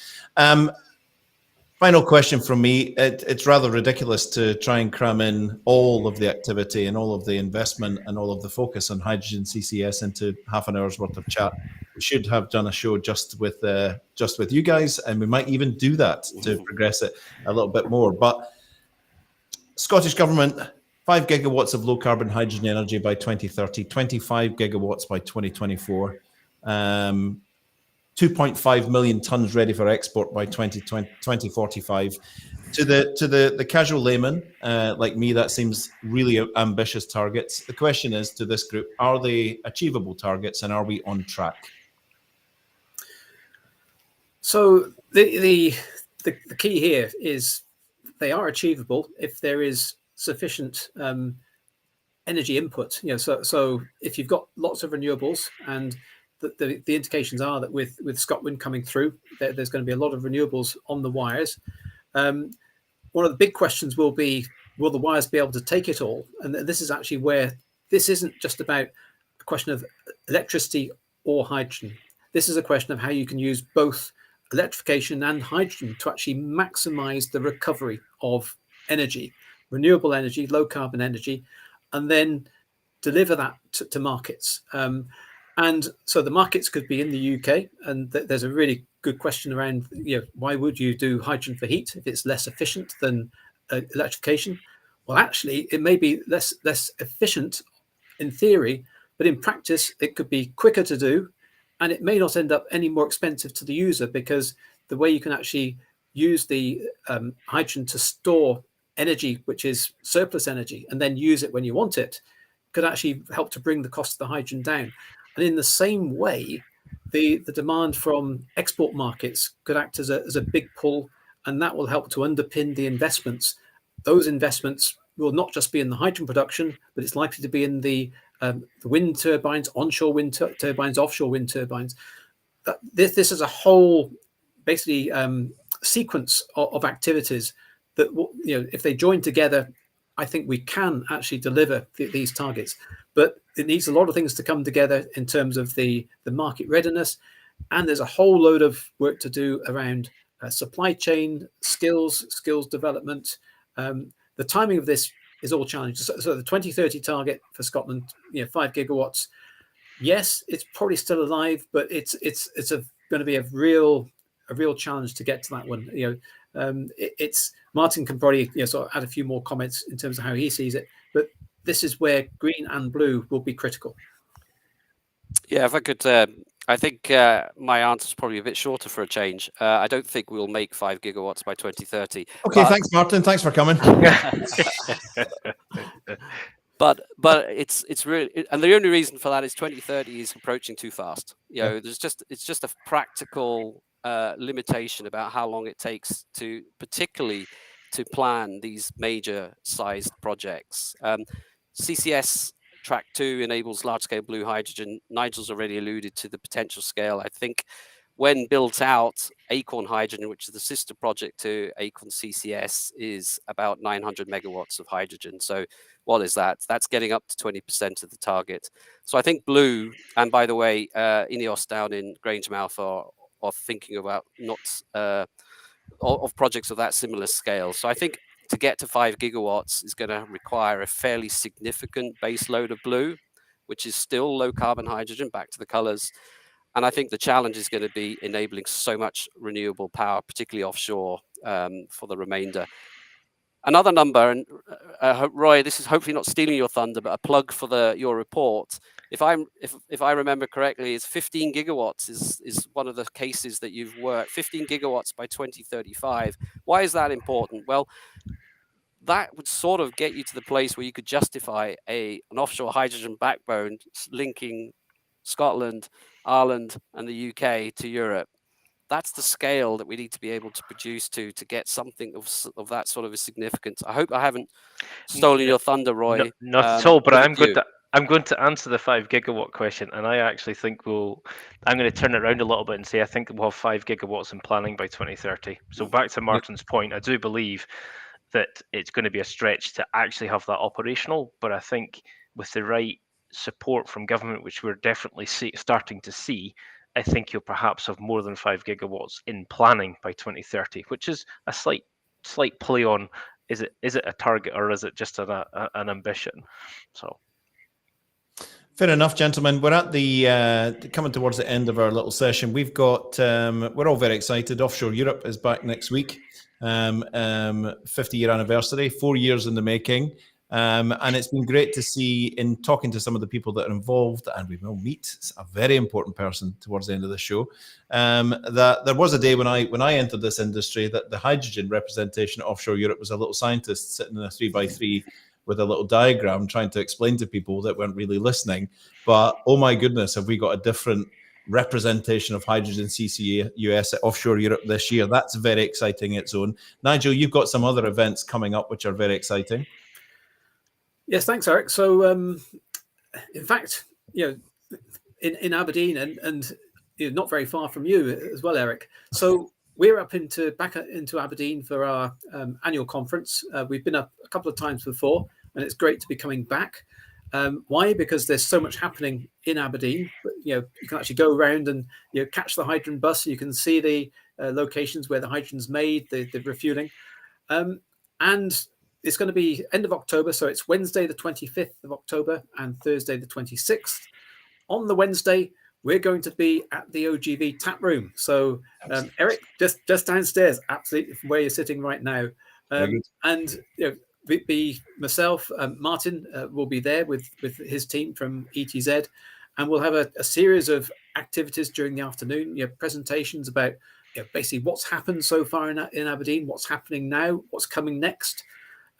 Final question from me. It's rather ridiculous to try and cram in all of the activity and all of the investment and all of the focus on hydrogen CCS into half an hour's worth of chat. We should have done a show just with you guys, and we might even do that to progress it a little bit more. But Scottish Government, 5 gigawatts of low carbon hydrogen energy by 2030, 25 gigawatts by 2024. 2.5 million tons ready for export by 2045. To the casual layman like me, that seems really ambitious targets. The question is to this group: are they achievable targets, and are we on track? So the key here is they are achievable if there is sufficient energy input. You know, so if you've got lots of renewables, and the indications are that with Scotland coming through, there's going to be a lot of renewables on the wires. One of the big questions will be, will the wires be able to take it all? And this is actually where this isn't just about a question of electricity or hydrogen. This is a question of how you can use both electrification and hydrogen to actually maximize the recovery of energy, renewable energy, low carbon energy, and then deliver that to markets. And so the markets could be in the UK, and there's a really good question around, you know, why would you do hydrogen for heat if it's less efficient than electrification? Well, actually, it may be less efficient in theory, but in practice, it could be quicker to do, and it may not end up any more expensive to the user, because the way you can actually use the hydrogen to store energy, which is surplus energy, and then use it when you want it, could actually help to bring the cost of the hydrogen down. And in the same way, the demand from export markets could act as a big pull, and that will help to underpin the investments. Those investments will not just be in the hydrogen production, but it's likely to be in the wind turbines, onshore wind turbines, offshore wind turbines. This is a whole, basically, sequence of activities that, if they join together, I think we can actually deliver these targets. But it needs a lot of things to come together in terms of the market readiness, and there's a whole load of work to do around supply chain skills development. The timing of this is all challenged. So the 2030 target for Scotland, 5 gigawatts. Yes, it's probably still alive, but it's going to be a real challenge to get to that one. It's Martin can probably sort of add a few more comments in terms of how he sees it, but this is where green and blue will be critical. Yeah, if I could, I think my answer is probably a bit shorter for a change. I don't think we'll make 5 gigawatts by 2030. Okay, thanks, Martin. Thanks for coming. But it's really, and the only reason for that is 2030 is approaching too fast. It's just a practical limitation about how long it takes to, particularly to plan these major sized projects. CCS Track 2 enables large-scale blue hydrogen. Nigel's already alluded to the potential scale. I think when built out, Acorn Hydrogen, which is the sister project to Acorn CCS, is about 900 megawatts of hydrogen. So what is that? That's getting up to 20% of the target. So I think blue, and by the way, INEOS down in Grangemouth are thinking about of projects of that similar scale. So I think to get to 5 gigawatts is going to require a fairly significant base load of blue, which is still low carbon hydrogen, back to the colors. And I think the challenge is going to be enabling so much renewable power, particularly offshore, for the remainder. Another number, and Roy, this is hopefully not stealing your thunder, but a plug for your report. If I remember correctly, is 15 gigawatts is one of the cases that you've worked. 15 gigawatts by 2035. Why is that important? Well, that would sort of get you to the place where you could justify an offshore hydrogen backbone linking Scotland, Ireland, and the UK to Europe. That's the scale that we need to be able to produce to get something of that sort of a significance. I hope I haven't stolen your thunder, Roy. Not at all, but I'm going to answer the 5 gigawatt question, and I actually think I'm going to turn it around a little bit and say I think we'll have 5 gigawatts in planning by 2030. So back to Martin's point, I do believe that it's going to be a stretch to actually have that operational, but I think with the right support from government, which we're definitely starting to see, I think you'll perhaps have more than 5 gigawatts in planning by 2030, which is a slight play on, is it a target or is it just an ambition? So fair enough, gentlemen. We're at the coming towards the end of our little session. We've got we're all very excited. Offshore Europe is back next week. 50-year anniversary, 4 years in the making. And it's been great to see, in talking to some of the people that are involved, and we will meet a very important person towards the end of the show, that there was a day when I entered this industry that the hydrogen representation at Offshore Europe was a little scientist sitting in a 3x3 with a little diagram trying to explain to people that weren't really listening. But oh my goodness, have we got a different representation of Hydrogen CCS at Offshore Europe this year? That's very exciting in its own. Nigel, you've got some other events coming up which are very exciting. Yes, thanks, Eric. So, in fact, in Aberdeen and not very far from you as well, Eric. So we're back into Aberdeen for our annual conference. We've been up a couple of times before, and it's great to be coming back. Why? Because there's so much happening in Aberdeen. You can actually go around and catch the hydrogen bus. You can see the locations where the hydrogen's made, the refueling, and it's going to be end of October, so it's Wednesday the 25th of October and Thursday the 26th. On the Wednesday, we're going to be at the OGV tap room. So Eric, just downstairs, absolutely from where you're sitting right now. And myself, Martin will be there with his team from ETZ, and we'll have a series of activities during the afternoon. Presentations about basically what's happened so far in Aberdeen, what's happening now, what's coming next.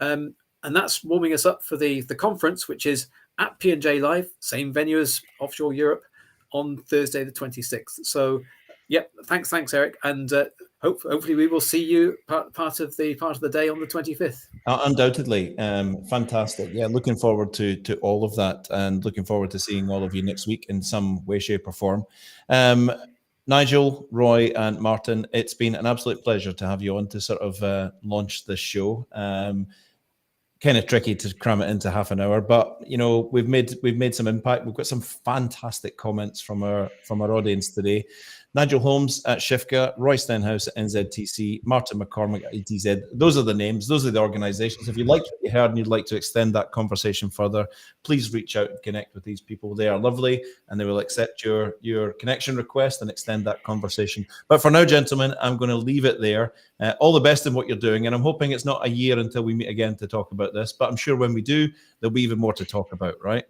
And that's warming us up for the conference, which is at P&J Live, same venue as Offshore Europe. on Thursday the 26th. So, yep, thanks, Eric, and hopefully we will see you part of the day on the 25th. Undoubtedly. Fantastic. Yeah, looking forward to all of that, and looking forward to seeing all of you next week in some way, shape or form. Nigel, Roy and Martin, it's been an absolute pleasure to have you on to sort of launch this show. Kind of tricky to cram it into half an hour, but you know, we've made some impact. We've got some fantastic comments from our audience today. Nigel Holmes at Shifka, Roy Stenhouse at NZTC, Martin McCormack at ETZ. Those are the names, those are the organizations. If you like what you heard and you'd like to extend that conversation further, please reach out and connect with these people. They are lovely and they will accept your connection request and extend that conversation. But for now, gentlemen, I'm going to leave it there. All the best in what you're doing. And I'm hoping it's not a year until we meet again to talk about this, but I'm sure when we do, there'll be even more to talk about, right?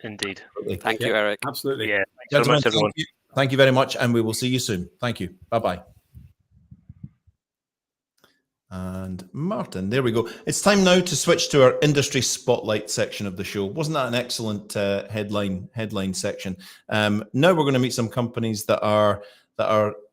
Indeed. Thank you, Eric. Absolutely. Yeah. Thanks so much, everyone. Thank you very much, and we will see you soon. Thank you. Bye-bye. And Martin, there we go. It's time now to switch to our industry spotlight section of the show. Wasn't that an excellent headline section? Now we're going to meet some companies that are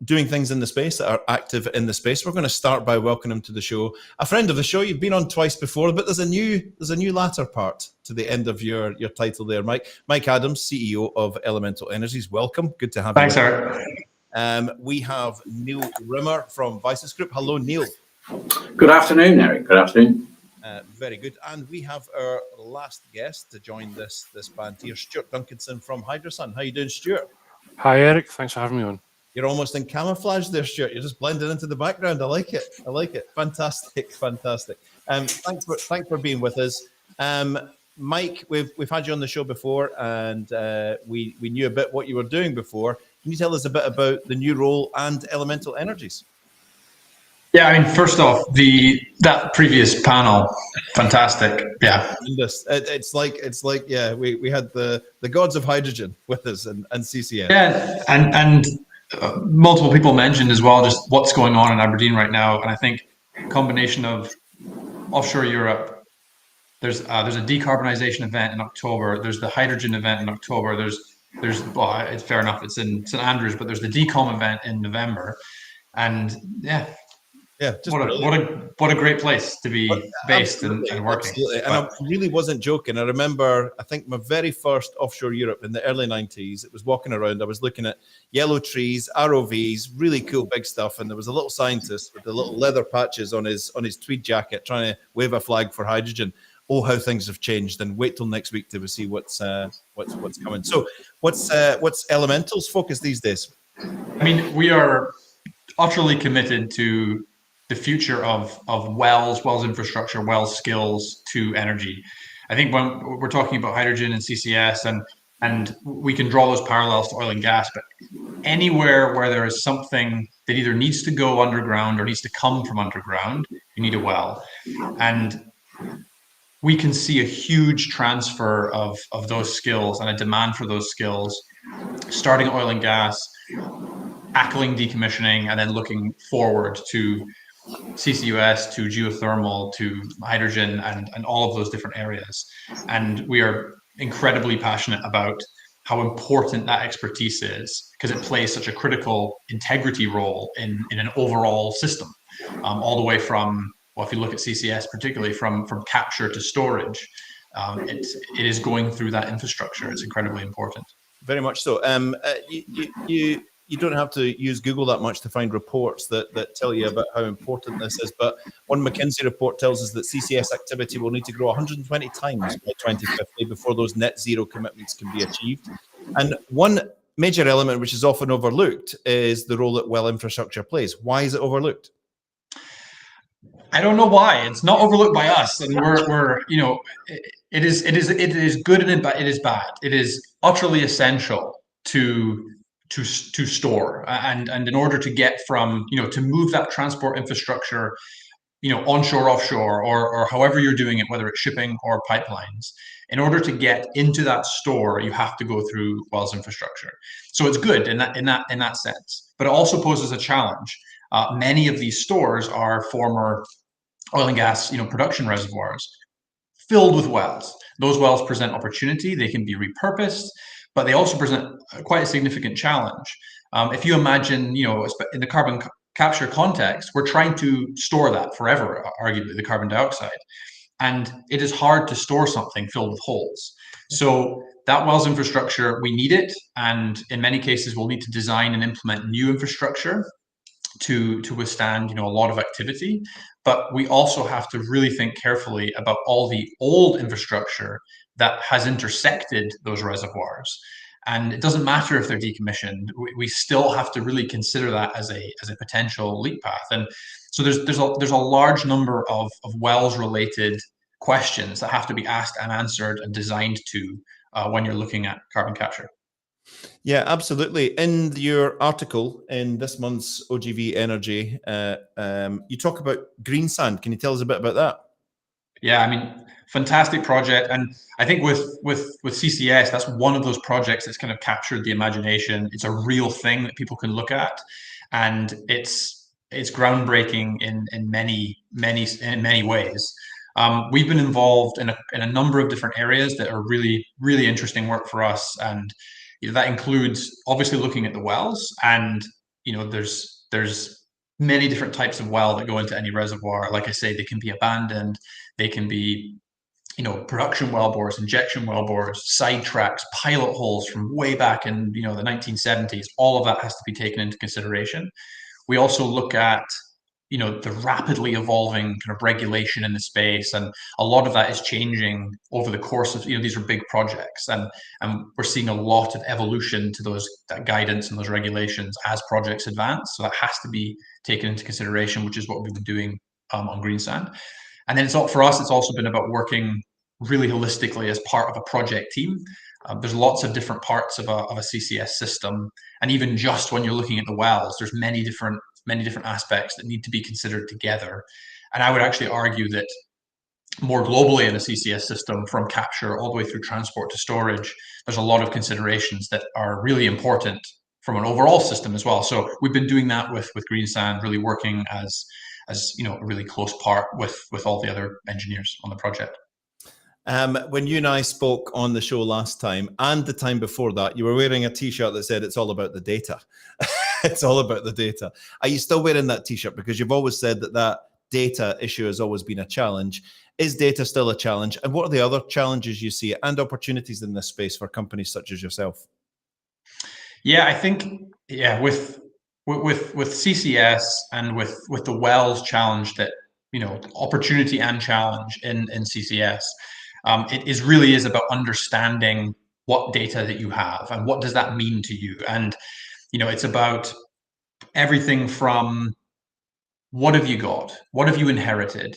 doing things in the space, that are active in the space. We're going to start by welcoming them to the show. A friend of the show, you've been on twice before, but there's a new latter part to the end of your title there, Mike. Mike Adams, CEO of Elemental Energies. Welcome. Good to have you. Thanks, Eric. We have Neil Rimmer from VYSUS Group. Hello, Neil. Good afternoon, Eric. Good afternoon. Very good. And we have our last guest to join this band here, Stuart Duncanson from Hydrasun. How you doing, Stuart? Hi, Eric. Thanks for having me on. You're almost in camouflage there, Stuart. You're just blending into the background. I like it. Fantastic. Thanks for being with us. Mike, we've had you on the show before, and we knew a bit what you were doing before. Can you tell us a bit about the new role and Elemental Energies? Yeah, I mean, first off, that previous panel, fantastic. Yeah, it's like yeah, we had the gods of hydrogen with us and CCS. Yeah, and multiple people mentioned as well just what's going on in Aberdeen right now, and I think a combination of offshore Europe. There's a decarbonization event in October. There's the hydrogen event in October. There's well, it's fair enough. It's in St Andrews, but there's the decom event in November, and yeah. Yeah, what a great place to be based and working. Absolutely. And I really wasn't joking. I remember, I think my very first offshore Europe in the early 90s, it was walking around, I was looking at yellow trees, ROVs, really cool big stuff. And there was a little scientist with the little leather patches on his tweed jacket trying to wave a flag for hydrogen. Oh, how things have changed. And wait till next week to see what's coming. So what's Elemental's focus these days? I mean, we are utterly committed to the future of wells infrastructure, wells skills to energy. I think when we're talking about hydrogen and CCS, and we can draw those parallels to oil and gas, but anywhere where there is something that either needs to go underground or needs to come from underground, you need a well. And we can see a huge transfer of those skills and a demand for those skills, starting oil and gas, tackling decommissioning, and then looking forward to CCUS, to geothermal, to hydrogen, and all of those different areas. And we are incredibly passionate about how important that expertise is, because it plays such a critical integrity role in an overall system, all the way from, well, if you look at CCS, particularly from capture to storage, it is going through that infrastructure. It's incredibly important. Very much so. You don't have to use Google that much to find reports that tell you about how important this is. But one McKinsey report tells us that CCS activity will need to grow 120 times by 2050 before those net zero commitments can be achieved. And one major element which is often overlooked is the role that well infrastructure plays. Why is it overlooked? I don't know why. It's not overlooked by us, and we're you know, it is good and it is bad. It is utterly essential to store, and in order to get from, you know, to move that transport infrastructure, you know, onshore, offshore, or however you're doing it, whether it's shipping or pipelines, in order to get into that store, you have to go through wells infrastructure. So it's good in that sense, but it also poses a challenge. Many of these stores are former oil and gas, you know, production reservoirs filled with wells. Those wells present opportunity. They can be repurposed, but they also present quite a significant challenge. If you imagine, in the carbon capture context, we're trying to store that forever, arguably, the carbon dioxide. And it is hard to store something filled with holes. So that wells infrastructure, we need it. And in many cases, we'll need to design and implement new infrastructure to withstand, a lot of activity. But we also have to really think carefully about all the old infrastructure that has intersected those reservoirs. And it doesn't matter if they're decommissioned. We still have to really consider that as a potential leak path. And so there's a large number of wells related questions that have to be asked and answered and designed to when you're looking at carbon capture. Yeah, absolutely. In your article in this month's OGV Energy, you talk about green sand. Can you tell us a bit about that? Yeah, I mean, fantastic project. And I think with CCS, that's one of those projects that's kind of captured the imagination. It's a real thing that people can look at. And it's groundbreaking in many ways. We've been involved in a number of different areas that are really, really interesting work for us. And that includes obviously looking at the wells, and there's many different types of well that go into any reservoir. Like I say, they can be abandoned, they can be production wellbores, injection wellbores, sidetracks, pilot holes from way back in the 1970s. All of that has to be taken into consideration. We also look at the rapidly evolving kind of regulation in the space, and a lot of that is changing over the course of these are big projects, and we're seeing a lot of evolution to that guidance and those regulations as projects advance. So that has to be taken into consideration, which is what we've been doing on green sand. And then for us, it's also been about working really holistically as part of a project team. There's lots of different parts of a CCS system, and even just when you're looking at the wells, there's many different aspects that need to be considered together. And I would actually argue that more globally in a CCS system, from capture all the way through transport to storage, there's a lot of considerations that are really important from an overall system as well. So we've been doing that with green sand, really working as a really close part with all the other engineers on the project. When you and I spoke on the show last time and the time before that, you were wearing a t-shirt that said it's all about the data. It's all about the data. Are you still wearing that t-shirt? Because you've always said that data issue has always been a challenge. Is data still a challenge? And what are the other challenges you see and opportunities in this space for companies such as yourself? Yeah, I think, with CCS and with the wells challenge, that opportunity and challenge in CCS, it really is about understanding what data that you have and what does that mean to you. And it's about everything from what have you got, what have you inherited,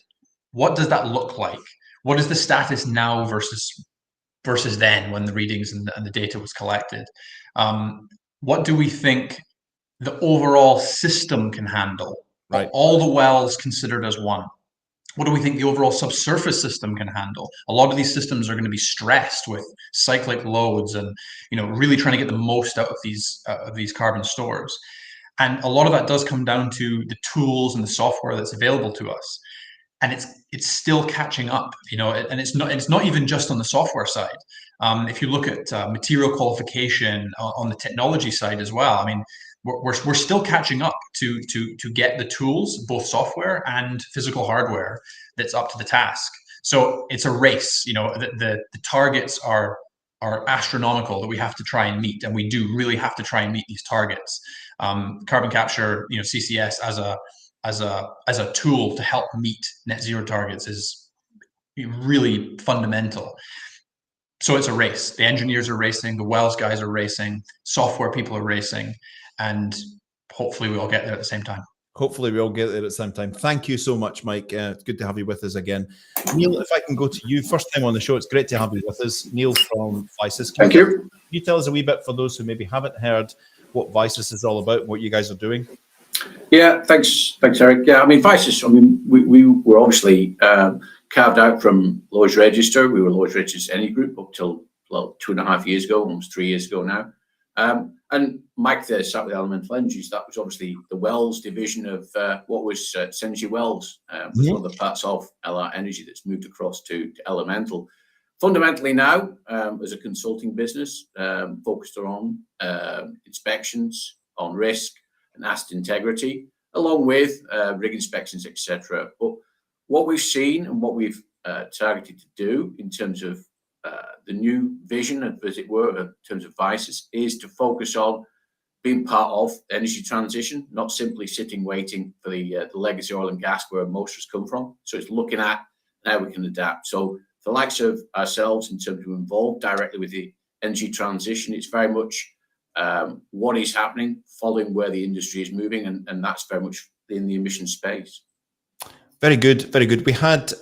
what does that look like, what is the status now versus then when the readings and the data was collected. What do we think the overall system can handle? Right. All the wells considered as one. What do we think the overall subsurface system can handle? A lot of these systems are going to be stressed with cyclic loads and really trying to get the most out of these carbon stores. And a lot of that does come down to the tools and the software that's available to us. And it's still catching up, and it's not even just on the software side. If you look at material qualification on the technology side as well, I mean, we're still catching up to get the tools, both software and physical hardware, that's up to the task. So it's a race. The targets are astronomical that we have to try and meet, and we do really have to try and meet these targets. Carbon capture, CCS as a tool to help meet net zero targets is really fundamental. So it's a race. The engineers are racing, the wells guys are racing, software people are racing, and hopefully we all get there at the same time. Hopefully we all get there at the same time. Thank you so much, Mike. It's good to have you with us again. Neil, if I can go to you, first time on the show, it's great to have you with us. Neil from VYSUS. Thank you. Can you tell us a wee bit, for those who maybe haven't heard, what VYSUS is all about, what you guys are doing? Yeah, thanks, Eric. Yeah, I mean, VYSUS, we were obviously carved out from Lloyd's Register. We were Lloyd's Register Energy Group up till 2.5 years ago, almost 3 years ago now. And Mike there sat with Elemental Energies. That was obviously the Wells division of what was Synergy Wells, with other parts of LR Energy that's moved across to Elemental. Fundamentally now, as a consulting business, focused on inspections, on risk and asset integrity, along with rig inspections, etc. But what we've seen and what we've targeted to do in terms of the new vision, as it were, in terms of VYSUS, is to focus on being part of energy transition, not simply sitting waiting for the legacy oil and gas where most of us come from. So it's looking at how we can adapt. So the likes of ourselves, in terms of involved directly with the energy transition, it's very much what is happening, following where the industry is moving, and that's very much in the emission space. Very good, very good. We had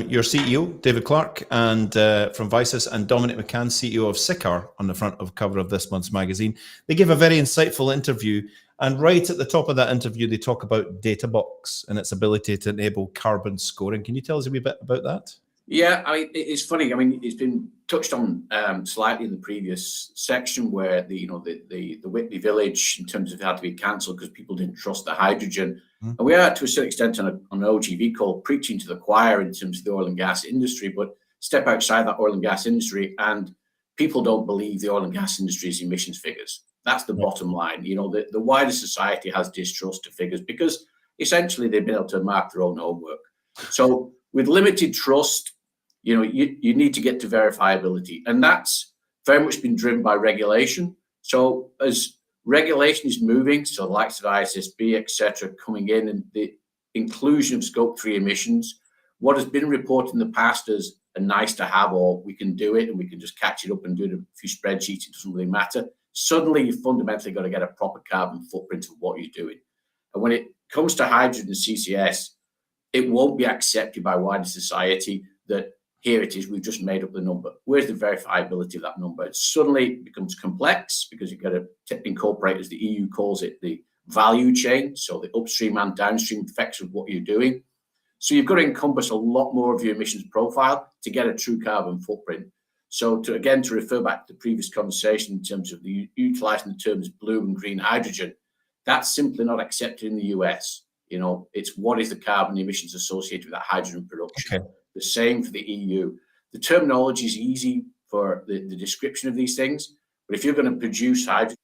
your CEO, David Clark, and from VYSUS, and Dominic McCann, CEO of SICAR, on the front of cover of this month's magazine. They gave a very insightful interview, and right at the top of that interview, they talk about DataBox and its ability to enable carbon scoring. Can you tell us a wee bit about that? Yeah, I mean, it's funny. I mean, it's been touched on slightly in the previous section, where the Whitby Village, in terms of had to be cancelled because people didn't trust the hydrogen. And we are, to a certain extent, on an OGV call, preaching to the choir in terms of the oil and gas industry. But step outside that oil and gas industry, and people don't believe the oil and gas industry's emissions figures. That's the bottom line. You know, the wider society has distrust to figures because essentially they've been able to mark their own homework. So with limited trust, you know, you need to get to verifiability, and that's very much been driven by regulation. So as regulation is moving, so the likes of ISSB, etc., coming in, and the inclusion of Scope 3 emissions, what has been reported in the past as a nice to have, or we can do it and we can just catch it up and do it in a few spreadsheets, it doesn't really matter. Suddenly, you've fundamentally got to get a proper carbon footprint of what you're doing. And when it comes to hydrogen CCS, it won't be accepted by wider society that here it is, we've just made up the number. Where's the verifiability of that number? It suddenly becomes complex because you've got to incorporate, as the EU calls it, the value chain, so the upstream and downstream effects of what you're doing. So you've got to encompass a lot more of your emissions profile to get a true carbon footprint. So to refer back to the previous conversation in terms of utilising the terms blue and green hydrogen, that's simply not accepted in the US. You know, it's what is the carbon emissions associated with that hydrogen production. Okay. The same for the EU. The terminology is easy for the description of these things, but if you're going to produce hydrogen,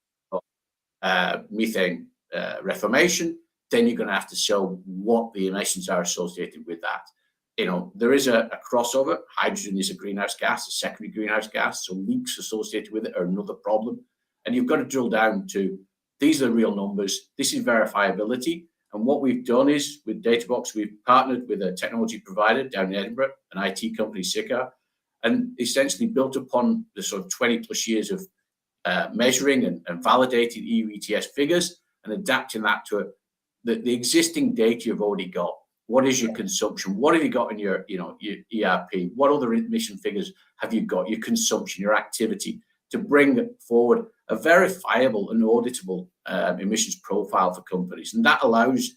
methane reformation, then you're going to have to show what the emissions are associated with that. You know, there is a crossover. Hydrogen is a greenhouse gas, a secondary greenhouse gas, so leaks associated with it are another problem. And you've got to drill down to, these are the real numbers, this is verifiability. And what we've done is, with DataBox, we've partnered with a technology provider down in Edinburgh, an IT company, SICAR, and essentially built upon the sort of 20 plus years of measuring and validating EU ETS figures and adapting that to the existing data you've already got. What is your consumption? What have you got in your ERP? What other emission figures have you got? Your consumption, your activity, to bring forward a verifiable and auditable emissions profile for companies. And that allows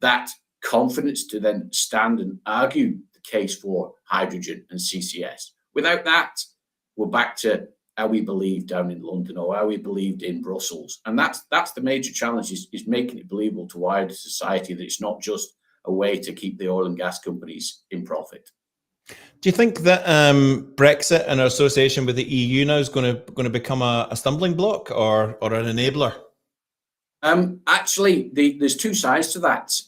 that confidence to then stand and argue the case for hydrogen and CCS. Without that, we're back to how we believed down in London or how we believed in Brussels. And that's the major challenge, is making it believable to wider society that it's not just a way to keep the oil and gas companies in profit. Do you think that Brexit and our association with the EU now is going to become a stumbling block or an enabler? Actually, there's two sides to that.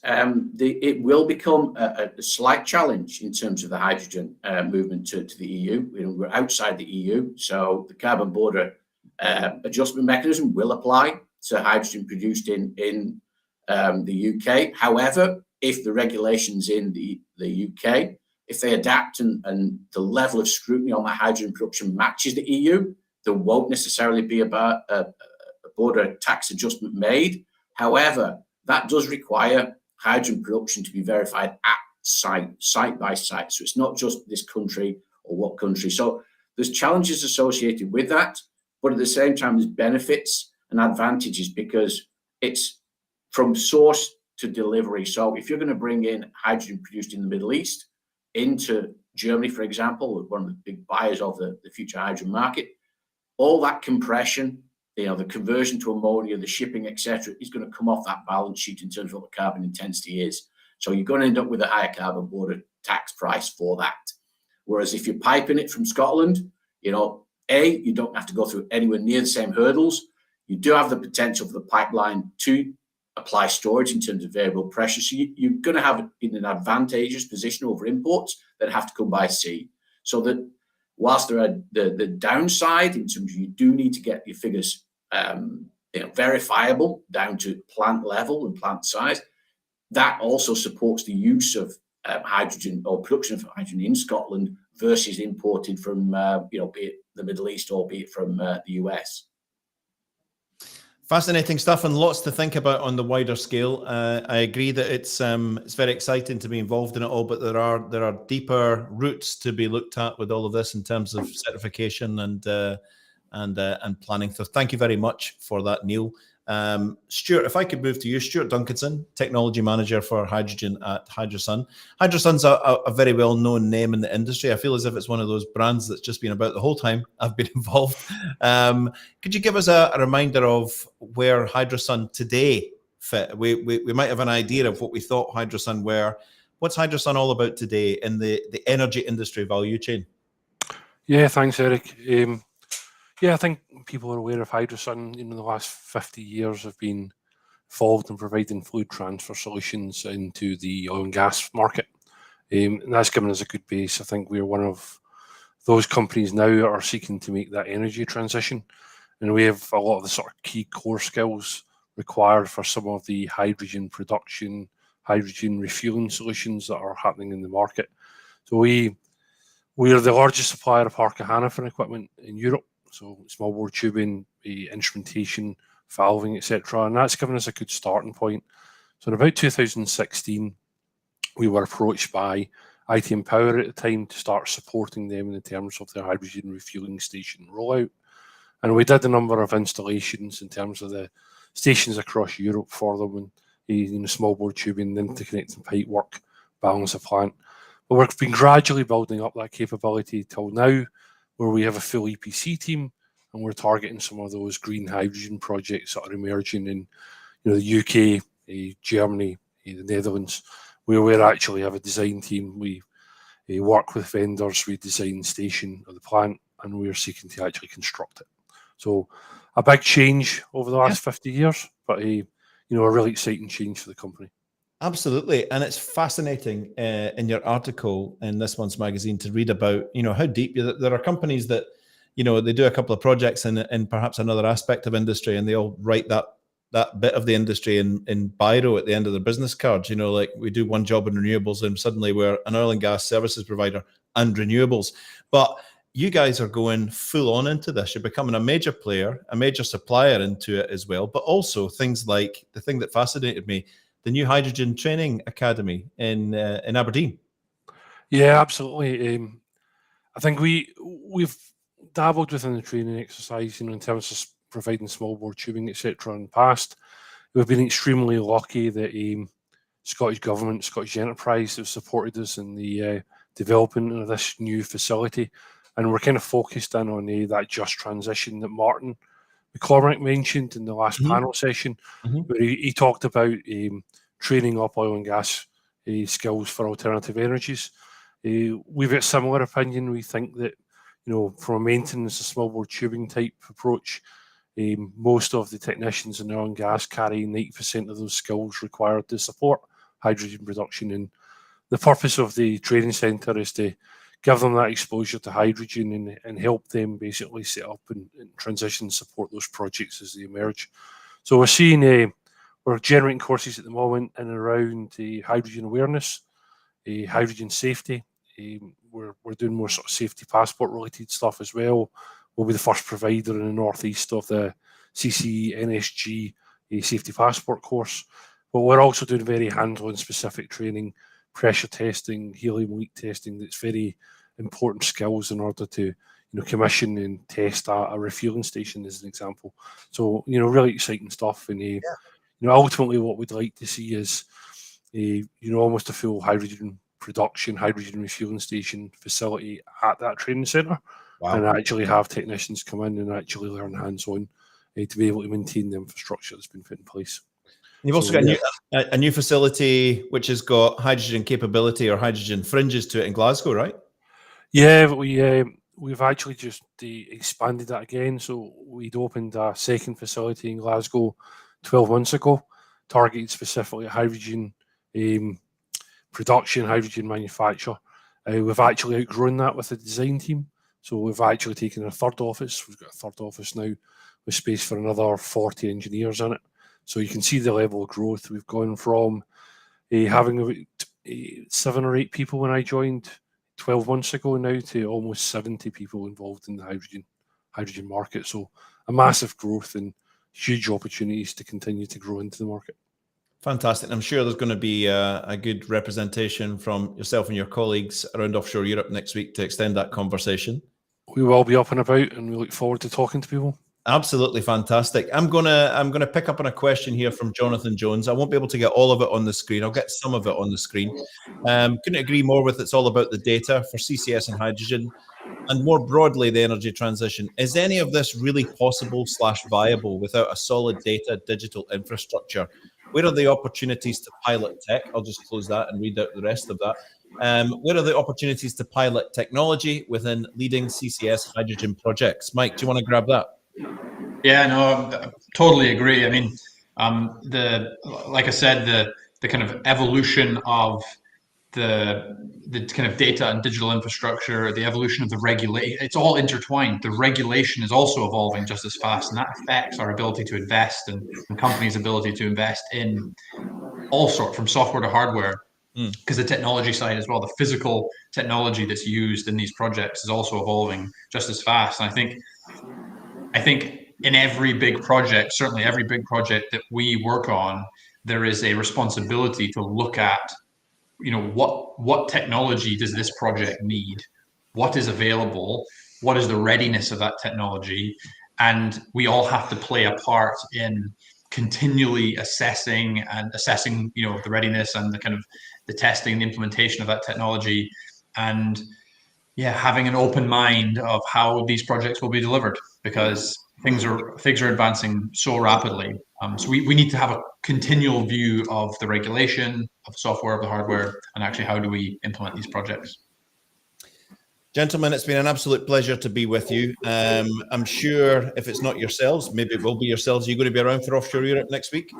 It will become a slight challenge in terms of the hydrogen movement to the EU. You know, we're outside the EU, so the carbon border adjustment mechanism will apply to hydrogen produced in the UK. However, if the regulations in the UK, if they adapt and the level of scrutiny on the hydrogen production matches the EU, there won't necessarily be a border tax adjustment made. However, that does require hydrogen production to be verified at site by site. So it's not just this country or what country. So there's challenges associated with that, but at the same time, there's benefits and advantages because it's from source to delivery. So if you're going to bring in hydrogen produced in the Middle East into Germany, for example, one of the big buyers of the future hydrogen market, all that compression, the conversion to ammonia, the shipping, etc., is going to come off that balance sheet in terms of what the carbon intensity is. So you're going to end up with a higher carbon border tax price for that. Whereas if you're piping it from Scotland, you know, you don't have to go through anywhere near the same hurdles. You do have the potential for the pipeline to apply storage in terms of variable pressure. So you're going to have in an advantageous position over imports that have to come by sea. So that whilst there are the downside in terms of you do need to get your figures verifiable down to plant level and plant size, that also supports the use of hydrogen or production of hydrogen in Scotland versus imported from be it the Middle East or be it from the US. Fascinating stuff and lots to think about on the wider scale. I agree that it's very exciting to be involved in it all, but there are deeper roots to be looked at with all of this in terms of certification and planning. So thank you very much for that, Neil. Stuart, if I could move to you, Stuart Duncanson, Technology Manager for Hydrogen at Hydrasun. Hydrasun's a very well-known name in the industry. I feel as if it's one of those brands that's just been about the whole time I've been involved. Could you give us a reminder of where Hydrasun today fit? We might have an idea of what we thought Hydrasun were. What's Hydrasun all about today in the energy industry value chain? Yeah, thanks, Eric. I think people are aware of Hydrasun. In the last 50 years, have been involved in providing fluid transfer solutions into the oil and gas market. And that's given us a good base. I think we're one of those companies now that are seeking to make that energy transition. And we have a lot of the sort of key core skills required for some of the hydrogen production, hydrogen refueling solutions that are happening in the market. So we are the largest supplier of Harker Hannafin equipment in Europe. So small bore tubing, instrumentation, valving, etc. And that's given us a good starting point. So in about 2016, we were approached by ITM Power at the time to start supporting them in terms of their hydrogen refueling station rollout. And we did a number of installations in terms of the stations across Europe for them, and small bore tubing, interconnecting pipe work, balance of plant. But we've been gradually building up that capability till now, where we have a full EPC team, and we're targeting some of those green hydrogen projects that are emerging in the UK, Germany, the Netherlands, where we actually have a design team. We work with vendors, we design station of the plant, and we're seeking to actually construct it. So a big change over the last 50 years, but a really exciting change for the company. Absolutely. And it's fascinating in your article in this month's magazine to read about, how deep there are companies that, they do a couple of projects in perhaps another aspect of industry, and they all write that bit of the industry in biro at the end of their business cards. Like we do one job in renewables and suddenly we're an oil and gas services provider and renewables. But you guys are going full on into this. You're becoming a major player, a major supplier into it as well. But also things like the thing that fascinated me, the new Hydrogen Training Academy in Aberdeen. Yeah, absolutely. I think we've dabbled within the training exercise, in terms of providing small bore tubing, etc. in the past. We've been extremely lucky that Scottish Government, Scottish Enterprise have supported us in the development of this new facility. And we're kind of focused in on that just transition that Martin McCormack mentioned in the last panel session, where he talked about training up oil and gas skills for alternative energies. We've got a similar opinion. We think that, from a maintenance, a small bore tubing type approach, most of the technicians in oil and gas carry 90% of those skills required to support hydrogen production. And the purpose of the training centre is to give them that exposure to hydrogen and help them basically set up and transition and support those projects as they emerge. So we're generating courses at the moment in and around hydrogen awareness, hydrogen safety. We're doing more sort of safety passport related stuff as well. We'll be the first provider in the northeast of the CCNSG safety passport course. But we're also doing very hands-on specific training, pressure testing, helium leak testing. That's very important skills in order to commission and test a refueling station, as an example. So really exciting stuff. And ultimately what we'd like to see is almost a full hydrogen production, hydrogen refueling station facility at that training centre. Wow. And actually have technicians come in and actually learn hands-on to be able to maintain the infrastructure that's been put in place. You've also got a new facility which has got hydrogen capability or hydrogen fringes to it in Glasgow, right? Yeah, we've actually just expanded that again. So we'd opened a second facility in Glasgow 12 months ago, targeted specifically at hydrogen production, hydrogen manufacture. We've actually outgrown that with the design team. So we've actually taken a third office. We've got a third office now with space for another 40 engineers in it. So you can see the level of growth. We've gone from having about 7 or 8 people when I joined 12 months ago now to almost 70 people involved in the hydrogen market. So a massive growth and huge opportunities to continue to grow into the market. Fantastic. I'm sure there's going to be a good representation from yourself and your colleagues around offshore Europe next week to extend that conversation. We will be up and about, and we look forward to talking to people. Absolutely fantastic. I'm gonna pick up on a question here from Jonathan Jones. I won't be able to get all of it on the screen. I'll get some of it on the screen. Couldn't agree more with it's all about the data for CCS and hydrogen, and more broadly the energy transition. Is any of this really possible / viable without a solid data digital infrastructure? Where are the opportunities to pilot tech? I'll just close that and read out the rest of that. Where are the opportunities to pilot technology within leading CCS hydrogen projects? Mike, do you want to grab that? Yeah, no, I totally agree. I mean, like I said, the kind of evolution of the kind of data and digital infrastructure, the evolution of the regulation, it's all intertwined. The regulation is also evolving just as fast, and that affects our ability to invest and companies' ability to invest in all sorts, from software to hardware, because the technology side as well, the physical technology that's used in these projects is also evolving just as fast. And I think in every big project, certainly every big project that we work on, there is a responsibility to look at, what technology does this project need? What is available? What is the readiness of that technology? And we all have to play a part in continually assessing, the readiness and the kind of the testing, the implementation of that technology, and having an open mind of how these projects will be delivered, because things are advancing so rapidly. So we need to have a continual view of the regulation, of the software, of the hardware, and actually how do we implement these projects. Gentlemen, it's been an absolute pleasure to be with you. I'm sure if it's not yourselves, maybe it will be yourselves. Are you going to be around for Offshore Europe next week?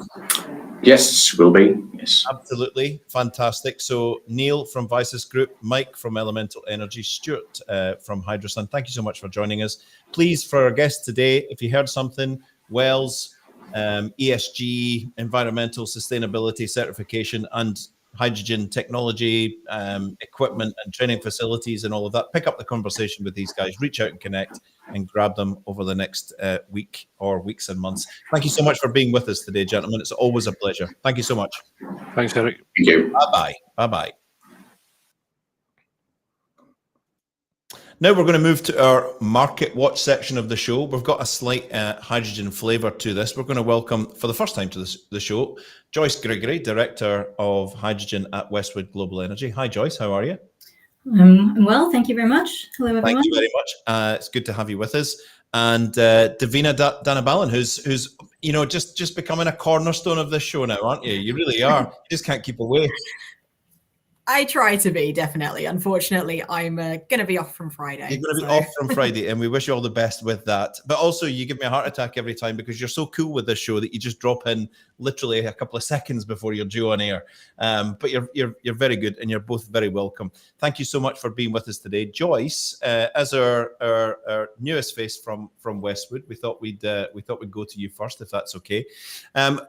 Yes, will be. Yes. Absolutely. Fantastic. So Neil from VYSUS Group, Mike from Elemental Energy, Stuart from Hydrasun, thank you so much for joining us. Please, for our guests today, if you heard something, wells, ESG, environmental sustainability certification, and hydrogen technology, equipment and training facilities and all of that, pick up the conversation with these guys, reach out and connect and grab them over the next week or weeks and months. Thank you so much for being with us today, gentlemen. It's always a pleasure. Thank you so much. Thanks, Eric. Thank you. Bye-bye. Bye-bye. Now we're going to move to our Market Watch section of the show. We've got a slight hydrogen flavour to this. We're going to welcome, for the first time to the show, Joyce Grigory, Director of Hydrogen at Westwood Global Energy. Hi, Joyce. How are you? Well, thank you very much. Hello, everyone. Thank you very much. It's good to have you with us. And Diveena Danablalan, who's just becoming a cornerstone of this show now, aren't you? You really are. You just can't keep away. I try to be, definitely. Unfortunately, I'm going to be off from Friday. You're going to be off from Friday, and we wish you all the best with that. But also, you give me a heart attack every time because you're so cool with this show that you just drop in literally a couple of seconds before you're due on air. But you're very good, and you're both very welcome. Thank you so much for being with us today, Joyce. As our newest face from Westwood, we thought we'd go to you first, if that's okay.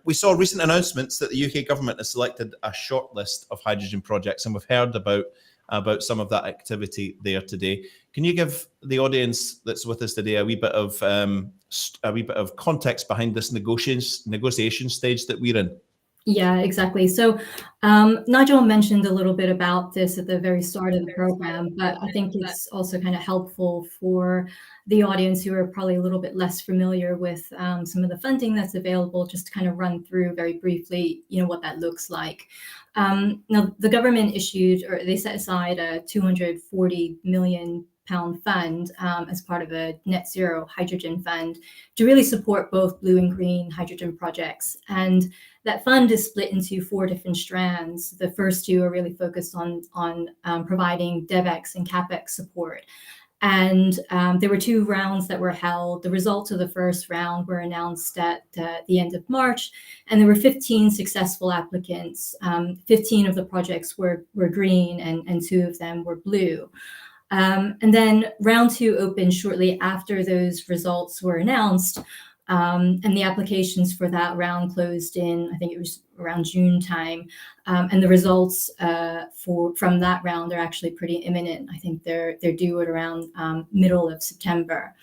We saw recent announcements that the UK government has selected a short list of hydrogen projects, and we've heard about some of that activity there today. Can you give the audience that's with us today a wee bit of context behind this negotiation stage that we're in? Yeah, exactly. So Nigel mentioned a little bit about this at the very start of the program, but I think it's also kind of helpful for the audience who are probably a little bit less familiar with some of the funding that's available, just to kind of run through very briefly, what that looks like. Now, the government they set aside a £240 million fund as part of a net zero hydrogen fund to really support both blue and green hydrogen projects. And that fund is split into 4 different strands. The first 2 are really focused on providing DevEx and CapEx support. And there were 2 rounds that were held. The results of the first round were announced at the end of March, and there were 15 successful applicants. 15 of the projects were green, and 2 of them were blue. And then round 2 opened shortly after those results were announced. And the applications for that round closed in, I think it was around June time. And the results from that round are actually pretty imminent. I think they're due at around middle of September.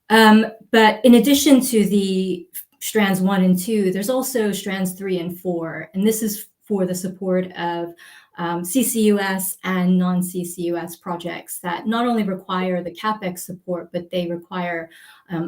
But in addition to the strands 1 and 2, there's also strands 3 and 4. And this is for the support of CCUS and non-CCUS projects that not only require the CapEx support, but they require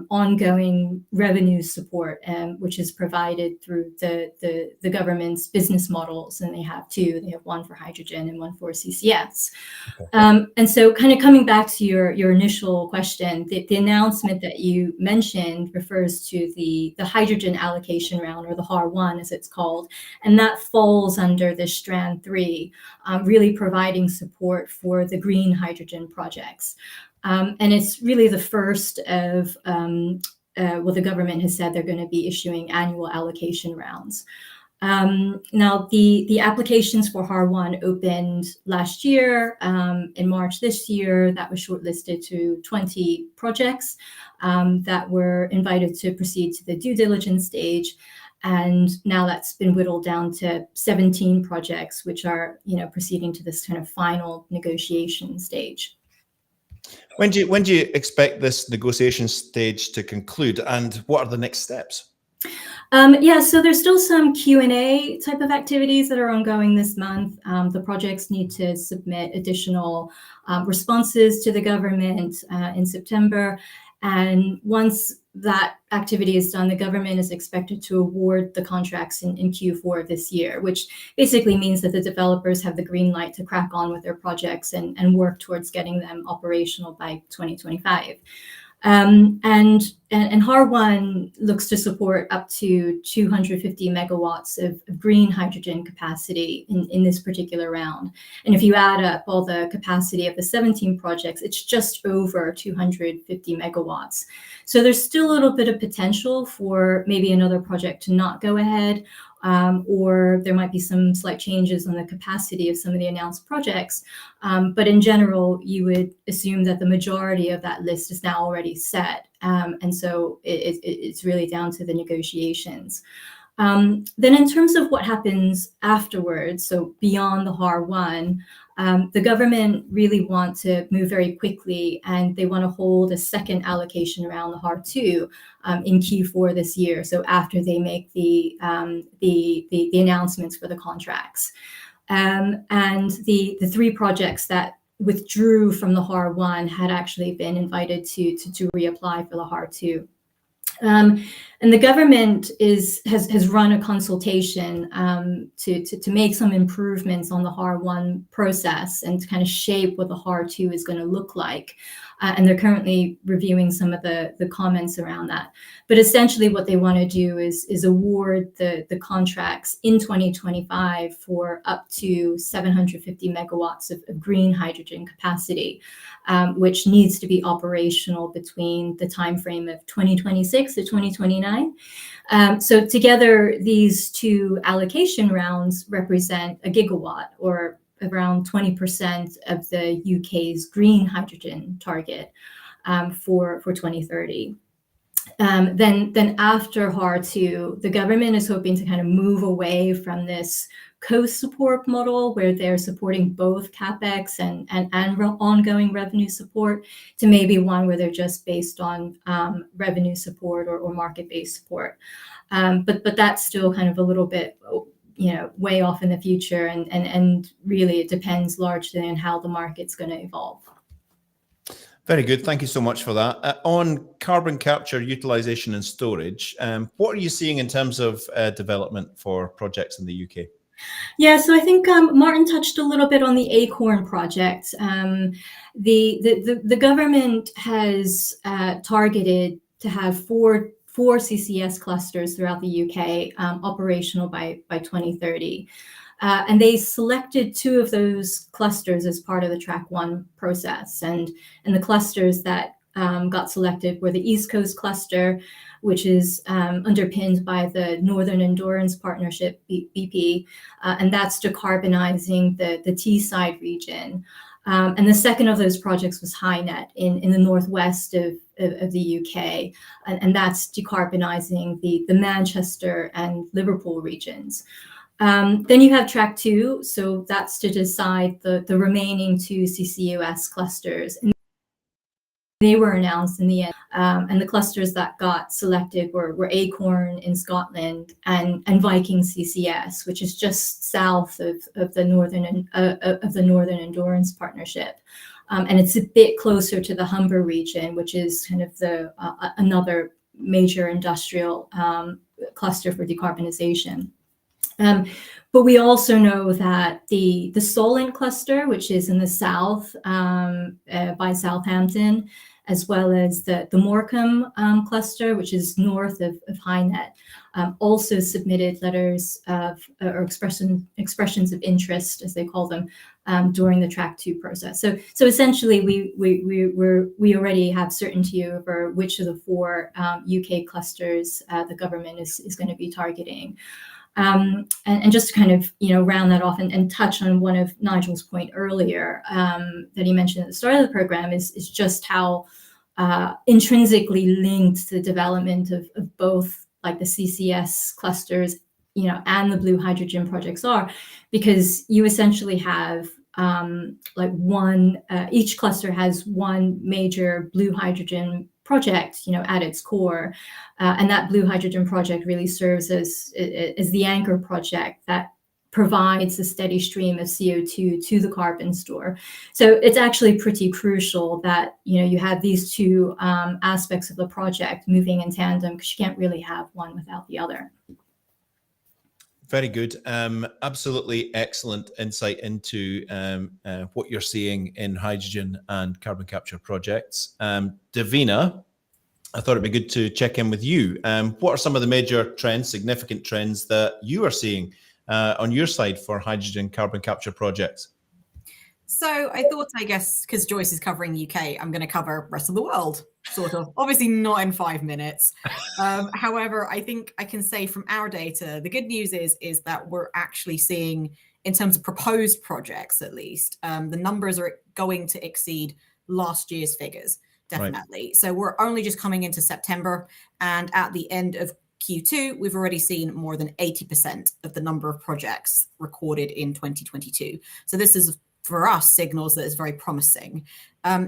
ongoing revenue support, which is provided through the government's business models. And they have 2. They have one for hydrogen and one for CCS. Okay. And so kind of coming back to your initial question, the announcement that you mentioned refers to the hydrogen allocation round, or the HAR1 as it's called. And that falls under the strand 3, really providing support for the green hydrogen projects. And it's really the first of, the government has said they're going to be issuing annual allocation rounds. Now, the applications for HAR1 opened last year. In March this year, that was shortlisted to 20 projects that were invited to proceed to the due diligence stage. And now that's been whittled down to 17 projects, which are, proceeding to this kind of final negotiation stage. When do you expect this negotiation stage to conclude, and what are the next steps? So there's still some Q&A type of activities that are ongoing this month. The projects need to submit additional responses to the government in September. And once that activity is done, the government is expected to award the contracts in Q4 of this year, which basically means that the developers have the green light to crack on with their projects and work towards getting them operational by 2025. And HAR1 looks to support up to 250 megawatts of green hydrogen capacity in this particular round. And if you add up all the capacity of the 17 projects, it's just over 250 megawatts. So there's still a little bit of potential for maybe another project to not go ahead, or there might be some slight changes on the capacity of some of the announced projects. But in general, you would assume that the majority of that list is now already set. And so it's really down to the negotiations. Then in terms of what happens afterwards, so beyond the HAR1, the government really want to move very quickly, and they want to hold a second allocation around the HAR2 in Q4 this year. So after they make the announcements for the contracts, and the 3 projects that withdrew from the HAR1 had actually been invited to reapply for the HAR2. And the government has run a consultation to make some improvements on the HAR1 process and to kind of shape what the HAR2 is going to look like. And they're currently reviewing some of the comments around that. But essentially what they want to do is award the contracts in 2025 for up to 750 megawatts of green hydrogen capacity, which needs to be operational between the timeframe of 2026 to 2029. So together, these 2 allocation rounds represent a gigawatt, or around 20% of the UK's green hydrogen target for 2030. Then after HAR2, the government is hoping to kind of move away from this co-support model where they're supporting both CapEx and ongoing revenue support to maybe one where they're just based on revenue support or market-based support. But that's still kind of a little bit way off in the future, and really it depends largely on how the market's going to evolve. Very good. Thank you so much for that. On carbon capture, utilization and storage, what are you seeing in terms of development for projects in the UK? Yeah, so I think Martin touched a little bit on the Acorn project. The government has targeted to have four 4 CCS clusters throughout the UK operational by 2030. And they selected 2 of those clusters as part of the Track 1 process. And the clusters that got selected were the East Coast Cluster, which is underpinned by the Northern Endurance Partnership, BP, and that's decarbonizing the Teesside region. And the second of those projects was HyNet in the northwest of the UK, and that's decarbonizing the Manchester and Liverpool regions. Then you have Track 2, so that's to decide the remaining 2 CCUS clusters. And they were announced in the end, and the clusters that got selected were Acorn in Scotland and Viking CCS, which is just south of the Northern Endurance Partnership, and it's a bit closer to the Humber region, which is kind of the another major industrial cluster for decarbonization. But we also know that the Solent cluster, which is in the south by Southampton, as well as the Morecambe cluster, which is north of HyNet, also submitted letters of or expressions of interest, as they call them, during the Track 2 process. So essentially, we already have certainty over which of the 4 UK clusters the government is going to be targeting. And just to kind of round that off and touch on one of Nigel's point earlier that he mentioned at the start of the program is just how intrinsically linked the development of both like the CCS clusters and the blue hydrogen projects are, because you essentially have like each cluster has one major blue hydrogen project, at its core, and that blue hydrogen project really serves as the anchor project that provides a steady stream of CO2 to the carbon store. So it's actually pretty crucial that you have these 2 aspects of the project moving in tandem, because you can't really have one without the other. Very good. Absolutely excellent insight into what you're seeing in hydrogen and carbon capture projects. Diveena, I thought it'd be good to check in with you. What are some of the major trends, significant trends that you are seeing on your side for hydrogen carbon capture projects? So I thought, I guess, because Joyce is covering UK, I'm going to cover rest of the world, sort of. Obviously not in 5 minutes. However, I think I can say from our data, the good news is that we're actually seeing, in terms of proposed projects at least, the numbers are going to exceed last year's figures, definitely. Right. So we're only just coming into September, and at the end of Q2, we've already seen more than 80% of the number of projects recorded in 2022. So this is, for us, signals that is very promising.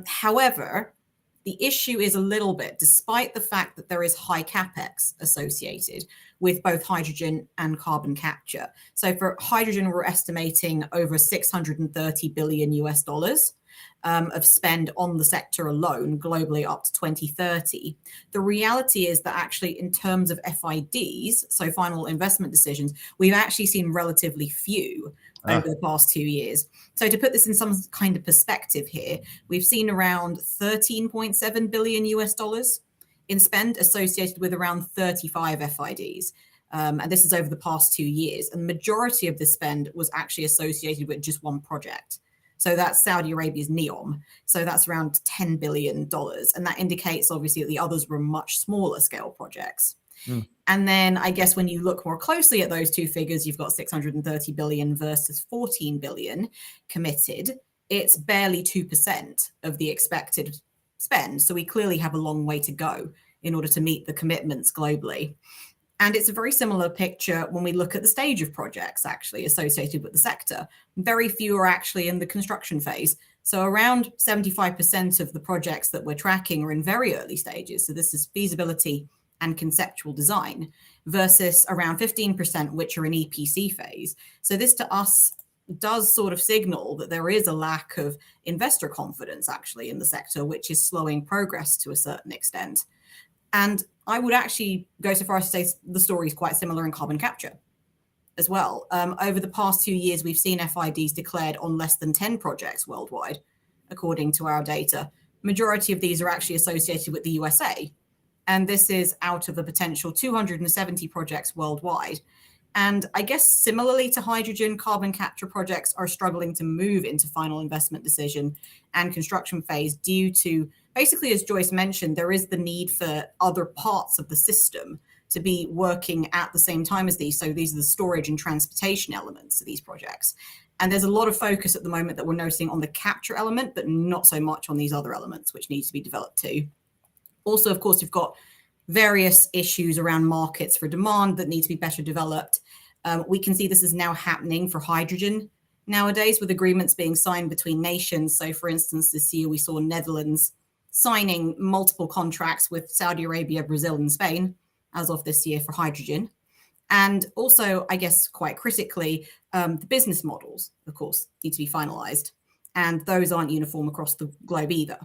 However, the issue is a little bit, despite the fact that there is high capex associated with both hydrogen and carbon capture. So for hydrogen, we're estimating over $630 billion of spend on the sector alone, globally up to 2030. The reality is that actually, in terms of FIDs, so final investment decisions, we've actually seen relatively few over the past 2 years. So to put this in some kind of perspective here, we've seen around $13.7 billion in spend associated with around 35 FIDs. And this is over the past 2 years. And the majority of this spend was actually associated with just one project. So that's Saudi Arabia's NEOM. So that's around $10 billion. And that indicates, obviously, that the others were much smaller scale projects. And then I guess when you look more closely at those 2 figures, you've got 630 billion versus 14 billion committed. It's barely 2% of the expected spend. So we clearly have a long way to go in order to meet the commitments globally. And it's a very similar picture when we look at the stage of projects actually associated with the sector. Very few are actually in the construction phase. So around 75% of the projects that we're tracking are in very early stages. So this is feasibility and conceptual design versus around 15%, which are in EPC phase. So this to us does sort of signal that there is a lack of investor confidence actually in the sector, which is slowing progress to a certain extent. And I would actually go so far as to say the story is quite similar in carbon capture as well. Over the past 2 years, we've seen FIDs declared on less than 10 projects worldwide, according to our data. Majority of these are actually associated with the USA. And this is out of the potential 270 projects worldwide. And I guess similarly to hydrogen, carbon capture projects are struggling to move into final investment decision and construction phase due to, basically, as Joyce mentioned, there is the need for other parts of the system to be working at the same time as these. So these are the storage and transportation elements of these projects. And there's a lot of focus at the moment that we're noticing on the capture element, but not so much on these other elements, which need to be developed too. Also, of course, you've got various issues around markets for demand that need to be better developed. We can see this is now happening for hydrogen nowadays, with agreements being signed between nations. So, for instance, this year we saw Netherlands signing multiple contracts with Saudi Arabia, Brazil, and Spain as of this year for hydrogen. And also, I guess quite critically, the business models, of course, need to be finalized. And those aren't uniform across the globe either.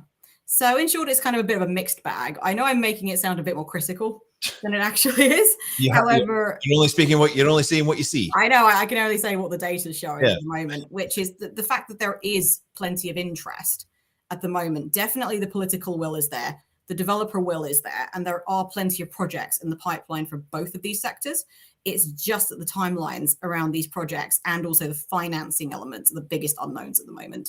So in short, it's kind of a bit of a mixed bag. I know I'm making it sound a bit more critical than it actually is. However, you're only seeing what you see. I know I can only say what the data is showing at the moment, which is the fact that there is plenty of interest at the moment. Definitely the political will is there. The developer will is there. And there are plenty of projects in the pipeline for both of these sectors. It's just that the timelines around these projects and also the financing elements are the biggest unknowns at the moment.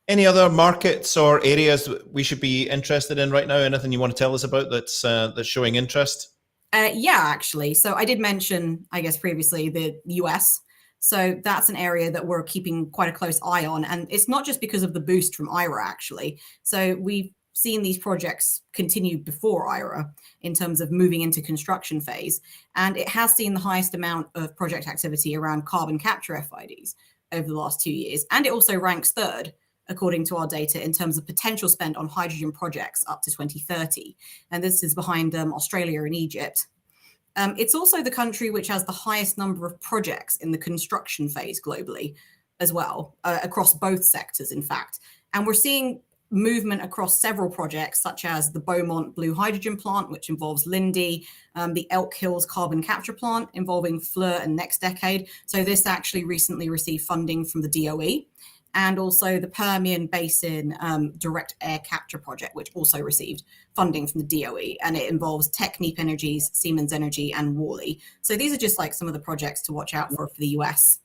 Any other markets or areas we should be interested in right now? Anything you want to tell us about that's showing interest? Yeah, actually. So I did mention, I guess, previously the US. So that's an area that we're keeping quite a close eye on. And it's not just because of the boost from IRA, actually. So we've seen these projects continue before IRA in terms of moving into construction phase. And it has seen the highest amount of project activity around carbon capture FIDs over the last 2 years. And it also ranks third, according to our data, in terms of potential spend on hydrogen projects up to 2030. And this is behind Australia and Egypt. It's also the country which has the highest number of projects in the construction phase globally as well, across both sectors, in fact. And we're seeing movement across several projects, such as the Beaumont Blue Hydrogen Plant, which involves Linde, the Elk Hills Carbon Capture Plant involving Fleur and NextDecade. So this actually recently received funding from the DOE. And also the Permian Basin Direct Air Capture Project, which also received funding from the DOE. And it involves Technip Energies, Siemens Energy, and Worley. So these are just like some of the projects to watch out for the US.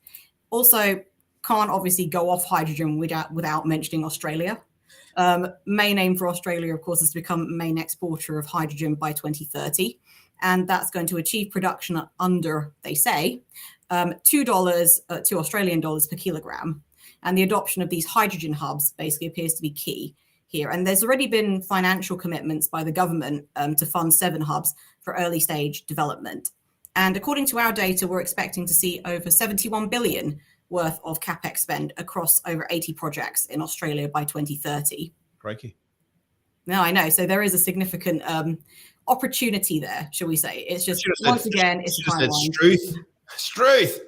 Also, can't obviously go off hydrogen without mentioning Australia. Main aim for Australia, of course, is to become main exporter of hydrogen by 2030. And that's going to achieve production under, they say, $2 to Australian dollars per kilogram. And the adoption of these hydrogen hubs basically appears to be key here. And there's already been financial commitments by the government to fund 7 hubs for early stage development. And according to our data, we're expecting to see over 71 billion worth of CapEx spend across over 80 projects in Australia by 2030. Crikey. No, I know. So there is a significant opportunity there, shall we say. It's just, once again, it's a timeline. Struth.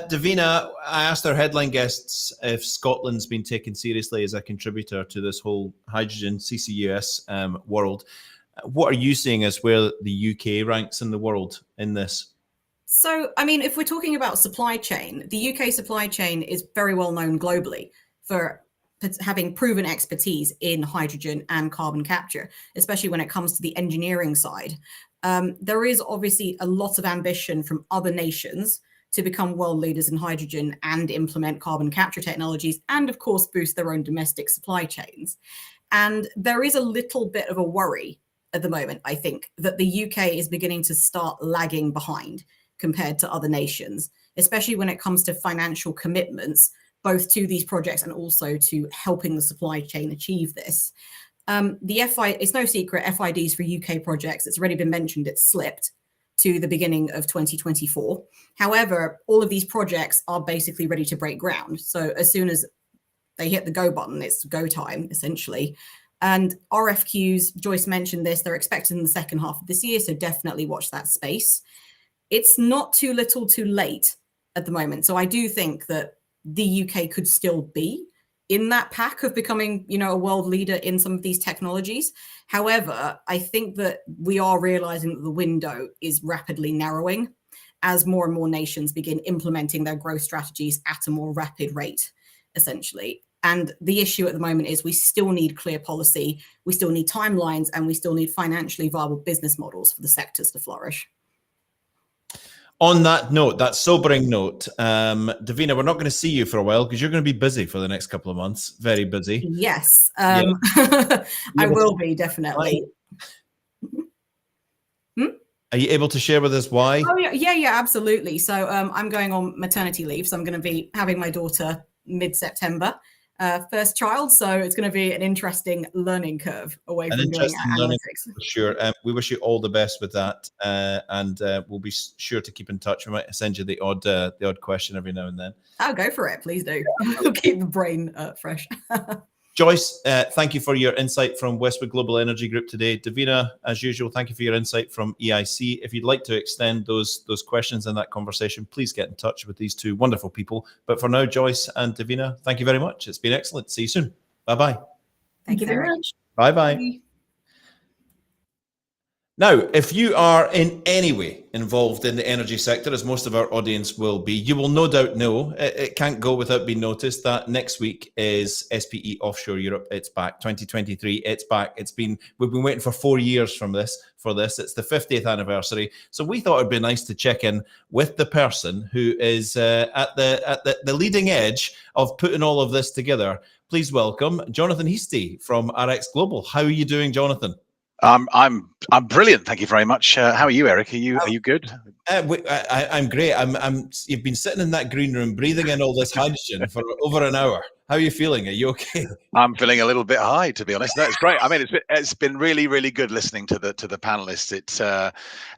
Diveena, I asked our headline guests if Scotland's been taken seriously as a contributor to this whole hydrogen CCUS world. What are you seeing as where the UK ranks in the world in this? So, I mean, if we're talking about supply chain, the UK supply chain is very well known globally for having proven expertise in hydrogen and carbon capture, especially when it comes to the engineering side. There is obviously a lot of ambition from other nations to become world leaders in hydrogen and implement carbon capture technologies and, of course, boost their own domestic supply chains. And there is a little bit of a worry at the moment, I think, that the UK is beginning to start lagging behind compared to other nations, especially when it comes to financial commitments, both to these projects and also to helping the supply chain achieve this. It's no secret, FIDs for UK projects, it's already been mentioned, it's slipped to the beginning of 2024. However, all of these projects are basically ready to break ground. So as soon as they hit the go button, it's go time, essentially. And RFQs, Joyce mentioned this, they're expected in the second half of this year, so definitely watch that space. It's not too little too late at the moment. So I do think that the UK could still be in that pack of becoming, a world leader in some of these technologies. However, I think that we are realizing that the window is rapidly narrowing as more and more nations begin implementing their growth strategies at a more rapid rate, essentially. And the issue at the moment is we still need clear policy, we still need timelines, and we still need financially viable business models for the sectors to flourish. On that note, that sobering note, Diveena, we're not going to see you for a while because you're going to be busy for the next couple of months. Very busy. Yes, I will be, definitely. Are you able to share with us why? Oh, yeah, absolutely. So I'm going on maternity leave. So I'm going to be having my daughter mid-September, first child. So it's going to be an interesting learning curve away from doing analytics. For sure. We wish you all the best with that. And we'll be sure to keep in touch. We might send you the odd question every now and then. I'll go for it. Please do. It'll keep the brain fresh. Joyce, thank you for your insight from Westwood Global Energy Group today. Diveena, as usual, thank you for your insight from EIC. If you'd like to extend those questions and that conversation, please get in touch with these two wonderful people. But for now, Joyce and Diveena, thank you very much. It's been excellent. See you soon. Bye-bye. Thank you very much. Bye-bye. Bye. Now, if you are in any way involved in the energy sector, as most of our audience will be, you will no doubt know, it can't go without being noticed, that next week is SPE Offshore Europe. It's back, 2023, it's back. We've been waiting for 4 years for this. It's the 50th anniversary. So we thought it'd be nice to check in with the person who is at the leading edge of putting all of this together. Please welcome Jonathan Heasty from RX Global. How are you doing, Jonathan? I'm brilliant. Thank you very much. How are you, Eric? Are you good? I'm great. You've been sitting in that green room, breathing in all this hydrogen for over an hour. How are you feeling? Are you okay? I'm feeling a little bit high, to be honest. No, it's great. I mean, it's been really, really good listening to the panelists.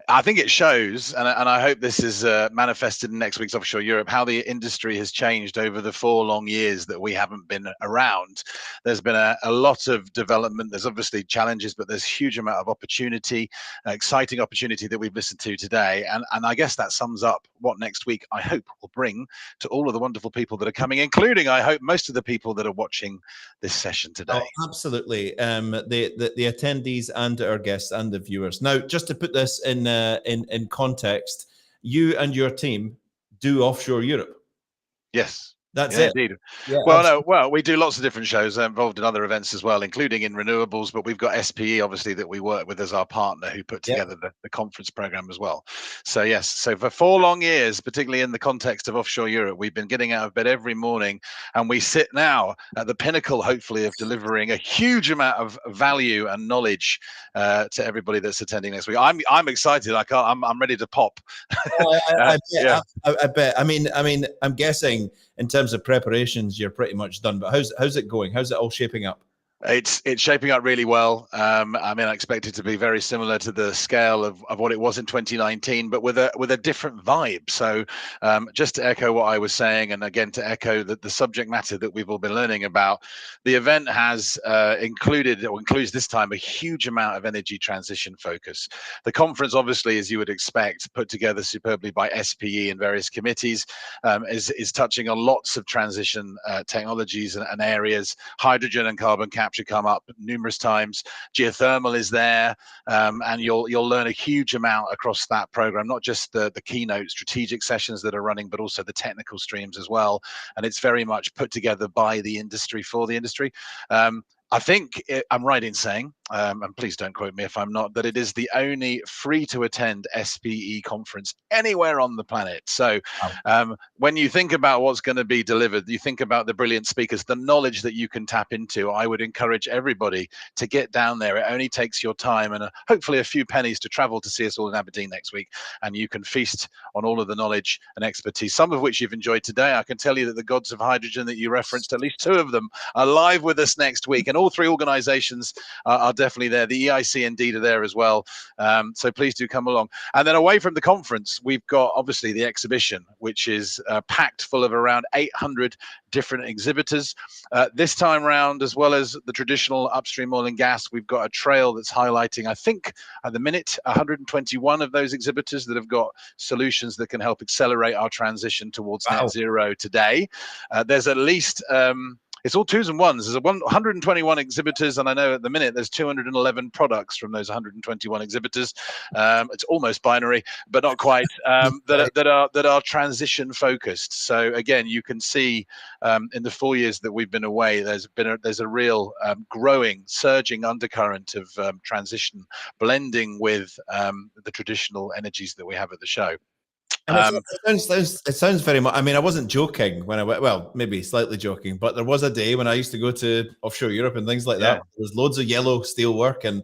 I think it shows, and I hope this is manifested in next week's Offshore Europe, how the industry has changed over the 4 long years that we haven't been around. There's been a lot of development. There's obviously challenges, but there's a huge amount of opportunity, exciting opportunity that we've listened to today. And I guess that sums up what next week, I hope, will bring to all of the wonderful people that are coming, including, I hope, most of the people that are watching this session today. Oh, absolutely. The attendees and our guests and the viewers. Now, just to put this in context, you and your team do Offshore Europe. Yes. That's it. Indeed. Yeah, well, we do lots of different shows involved in other events as well, including in renewables, but we've got SPE, obviously, that we work with as our partner, who put together the conference program as well. So yes, so for 4 long years, particularly in the context of Offshore Europe, we've been getting out of bed every morning, and we sit now at the pinnacle, hopefully, of delivering a huge amount of value and knowledge to everybody that's attending next week. I'm excited. I'm ready to pop. I bet. I mean, I'm guessing in terms of preparations, you're pretty much done. But how's it going? How's it all shaping up? It's shaping up really well. I mean, I expect it to be very similar to the scale of what it was in 2019, but with a different vibe. So just to echo what I was saying, and again to echo the subject matter that we've all been learning about, the event has includes this time a huge amount of energy transition focus. The conference, obviously, as you would expect, put together superbly by SPE and various committees, is touching on lots of transition technologies and areas. Hydrogen and carbon capture come up numerous times. Geothermal is there, and you'll learn a huge amount across that program, not just the keynote strategic sessions that are running, but also the technical streams as well. And it's very much put together by the industry for the industry. I think I'm right in saying, and please don't quote me if I'm not, that it is the only free to attend SPE conference anywhere on the planet. So when you think about what's going to be delivered, you think about the brilliant speakers, the knowledge that you can tap into. I would encourage everybody to get down there. It only takes your time and hopefully a few pennies to travel to see us all in Aberdeen next week. And you can feast on all of the knowledge and expertise, some of which you've enjoyed today. I can tell you that the gods of hydrogen that you referenced, at least 2 of them, are live with us next week. And all 3 organizations are definitely there. The EIC indeed are there as well. So please do come along. And then away from the conference, we've got obviously the exhibition, which is packed full of around 800 different exhibitors. This time round, as well as the traditional upstream oil and gas, we've got a trail that's highlighting, I think at the minute, 121 of those exhibitors that have got solutions that can help accelerate our transition towards net zero today. There's at least it's all twos and ones. There's 121 exhibitors, and I know at the minute there's 211 products from those 121 exhibitors. It's almost binary, but not quite. That are transition focused. So again, you can see in the 4 years that we've been away, there's a real growing, surging undercurrent of transition, blending with the traditional energies that we have at the show. And it sounds very much. I mean, I wasn't joking when I went. Well, maybe slightly joking, but there was a day when I used to go to offshore Europe and things like that. There was loads of yellow steel work and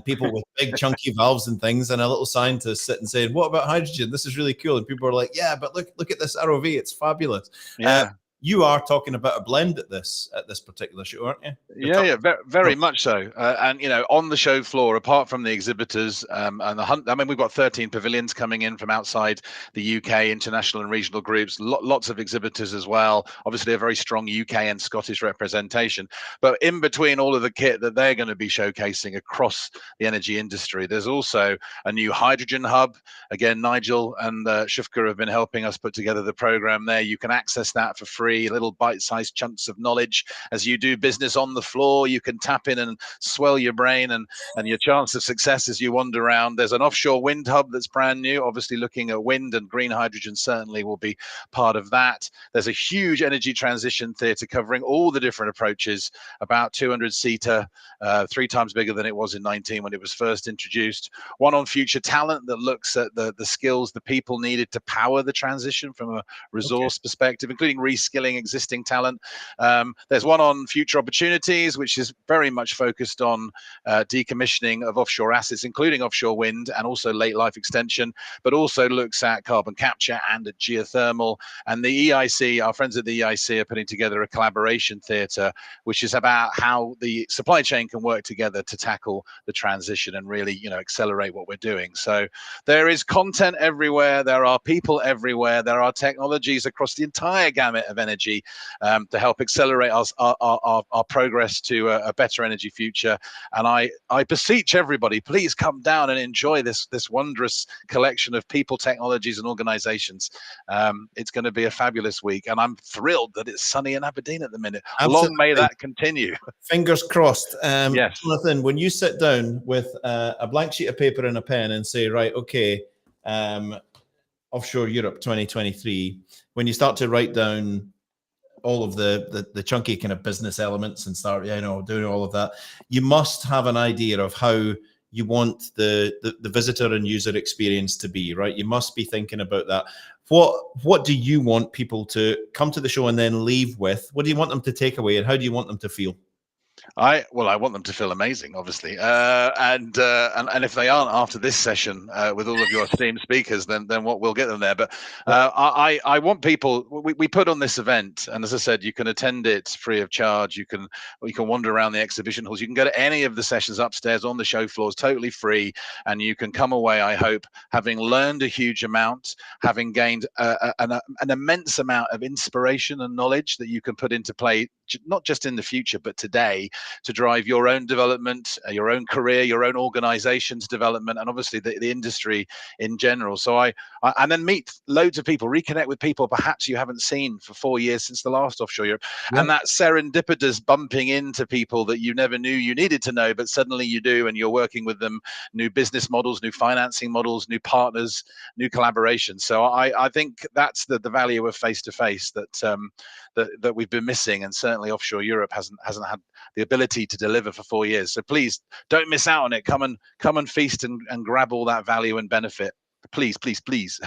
people with big chunky valves and things, and a little scientist sitting saying, "What about hydrogen? This is really cool." And people are like, "Yeah, but look at this ROV. It's fabulous." Yeah. You are talking about a blend at this particular show, aren't you? Yeah, very much so. And on the show floor, apart from the exhibitors and the hunt, I mean, we've got 13 pavilions coming in from outside the UK, international and regional groups. Lots of exhibitors as well. Obviously, a very strong UK and Scottish representation. But in between all of the kit that they're going to be showcasing across the energy industry, there's also a new hydrogen hub. Again, Nigel and Shufka have been helping us put together the program there. You can access that for free. Little bite-sized chunks of knowledge as you do business on the floor. You can tap in and swell your brain and your chance of success as you wander around. There's an offshore wind hub that's brand new, obviously looking at wind, and green hydrogen certainly will be part of that. There's a huge energy transition theatre covering all the different approaches, about 200-seater, 3 times bigger than it was in 19 when it was first introduced. One on future talent that looks at the skills, the people needed to power the transition from a resource perspective, including reskilling existing talent. There's one on future opportunities, which is very much focused on decommissioning of offshore assets, including offshore wind and also late life extension, but also looks at carbon capture and at geothermal. And the EIC, our friends at the EIC, are putting together a collaboration theatre, which is about how the supply chain can work together to tackle the transition and really, accelerate what we're doing. So there is content everywhere. There are people everywhere. There are technologies across the entire gamut of energy to help accelerate our progress to a better energy future. And I beseech everybody, please come down and enjoy this wondrous collection of people, technologies, and organizations. It's going to be a fabulous week, and I'm thrilled that it's sunny in Aberdeen at the minute. Absolutely. Long may that continue. Fingers crossed. Yes. Jonathan, when you sit down with a blank sheet of paper and a pen and say, right, okay, offshore Europe 2023, when you start to write down all of the chunky kind of business elements and start doing all of that, you must have an idea of how you want the visitor and user experience to be, right? You must be thinking about that. What do you want people to come to the show and then leave with? What do you want them to take away, and how do you want them to feel? I want them to feel amazing, obviously, and if they aren't after this session with all of your esteemed speakers, then what will get them there. But I want people. We put on this event, and as I said, you can attend it free of charge. You can wander around the exhibition halls. You can go to any of the sessions upstairs on the show floors, totally free, and you can come away, I hope, having learned a huge amount, having gained an immense amount of inspiration and knowledge that you can put into play, not just in the future, but today, to drive your own development, your own career, your own organization's development, and obviously the industry in general. So and then meet loads of people, reconnect with people perhaps you haven't seen for 4 years since the last offshore Europe. Yeah. And that serendipitous bumping into people that you never knew you needed to know, but suddenly you do, and you're working with them, new business models, new financing models, new partners, new collaborations. So I think that's the value of face-to-face that we've been missing, and certainly offshore Europe hasn't had the ability to deliver for 4 years. So please don't miss out on it. Come and feast and grab all that value and benefit. Please, please, please.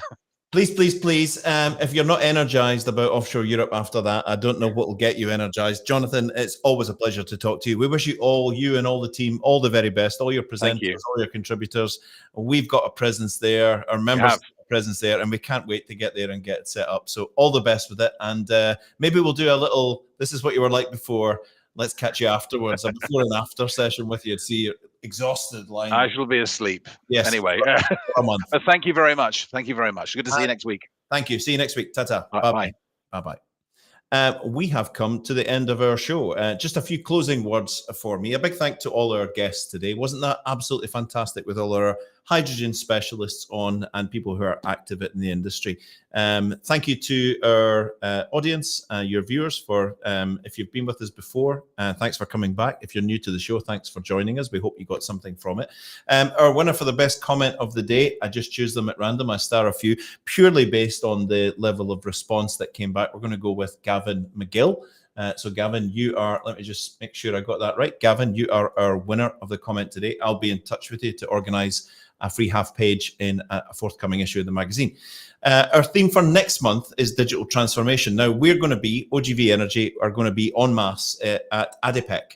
Please. If you're not energized about offshore Europe after that, I don't know what will get you energized. Jonathan, it's always a pleasure to talk to you. We wish you and all the team, all the very best, all your presenters, all your contributors. We've got a presence there, our members have a presence there, and we can't wait to get there and get it set up. So all the best with it. And maybe we'll do a little, this is what you were like before. Let's catch you afterwards, a before and after session with you to see you exhausted lying. I shall be asleep. Yes. Anyway, but thank you very much. Thank you very much. Good to see you next week. Thank you. See you next week. Ta-ta. Bye-bye. Bye-bye. We have come to the end of our show. Just a few closing words for me. A big thank to all our guests today. Wasn't that absolutely fantastic with all our hydrogen specialists on and people who are active in the industry. Thank you to our audience, your viewers, for if you've been with us before, thanks for coming back. If you're new to the show, thanks for joining us. We hope you got something from it. Our winner for the best comment of the day, I just choose them at random. I star a few purely based on the level of response that came back. We're going to go with Gavin McGill. So Gavin, you are, let me just make sure I got that right. Gavin, you are our winner of the comment today. I'll be in touch with you to organise a free half page in a forthcoming issue of the magazine. Our theme for next month is digital transformation. Now, we're going to be, OGV Energy are going to be en masse at ADIPEC.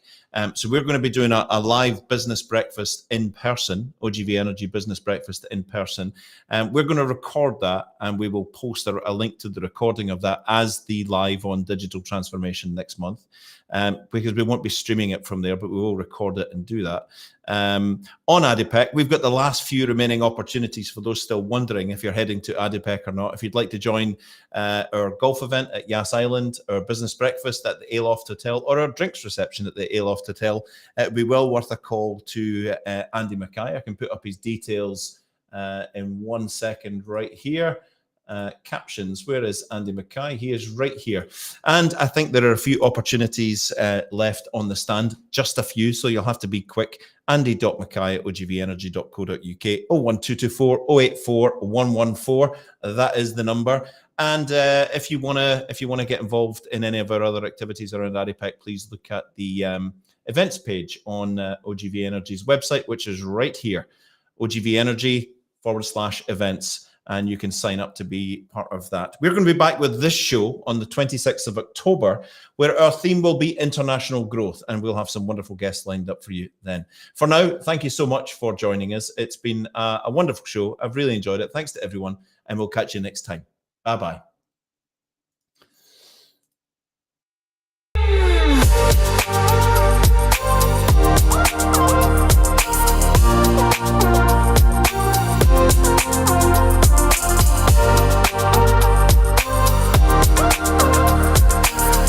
So we're going to be doing a live business breakfast in person, OGV Energy business breakfast in person. We're going to record that, and we will post a link to the recording of that as the live on digital transformation next month, because we won't be streaming it from there, but we will record it and do that. On ADIPEC, we've got the last few remaining opportunities for those still wondering if you're heading to ADIPEC or not. If you'd like to join our golf event at Yas Island, our business breakfast at the Aloft Hotel, or our drinks reception at the Aloft Hotel, it would be well worth a call to Andy Mackay. I can put up his details in 1 second right here. Captions, where is Andy Mackay? He is right here. And I think there are a few opportunities left on the stand, just a few, so you'll have to be quick. andy.mackay@ogvenergy.co.uk, 01224 084 114. That is the number. And if you want to get involved in any of our other activities around ADIPEC, please look at the events page on OGV Energy's website, which is right here, OGV Energy /events. And you can sign up to be part of that. We're going to be back with this show on the 26th of October, where our theme will be international growth, and we'll have some wonderful guests lined up for you then. For now, thank you so much for joining us. It's been a wonderful show. I've really enjoyed it. Thanks to everyone, and we'll catch you next time. Bye-bye.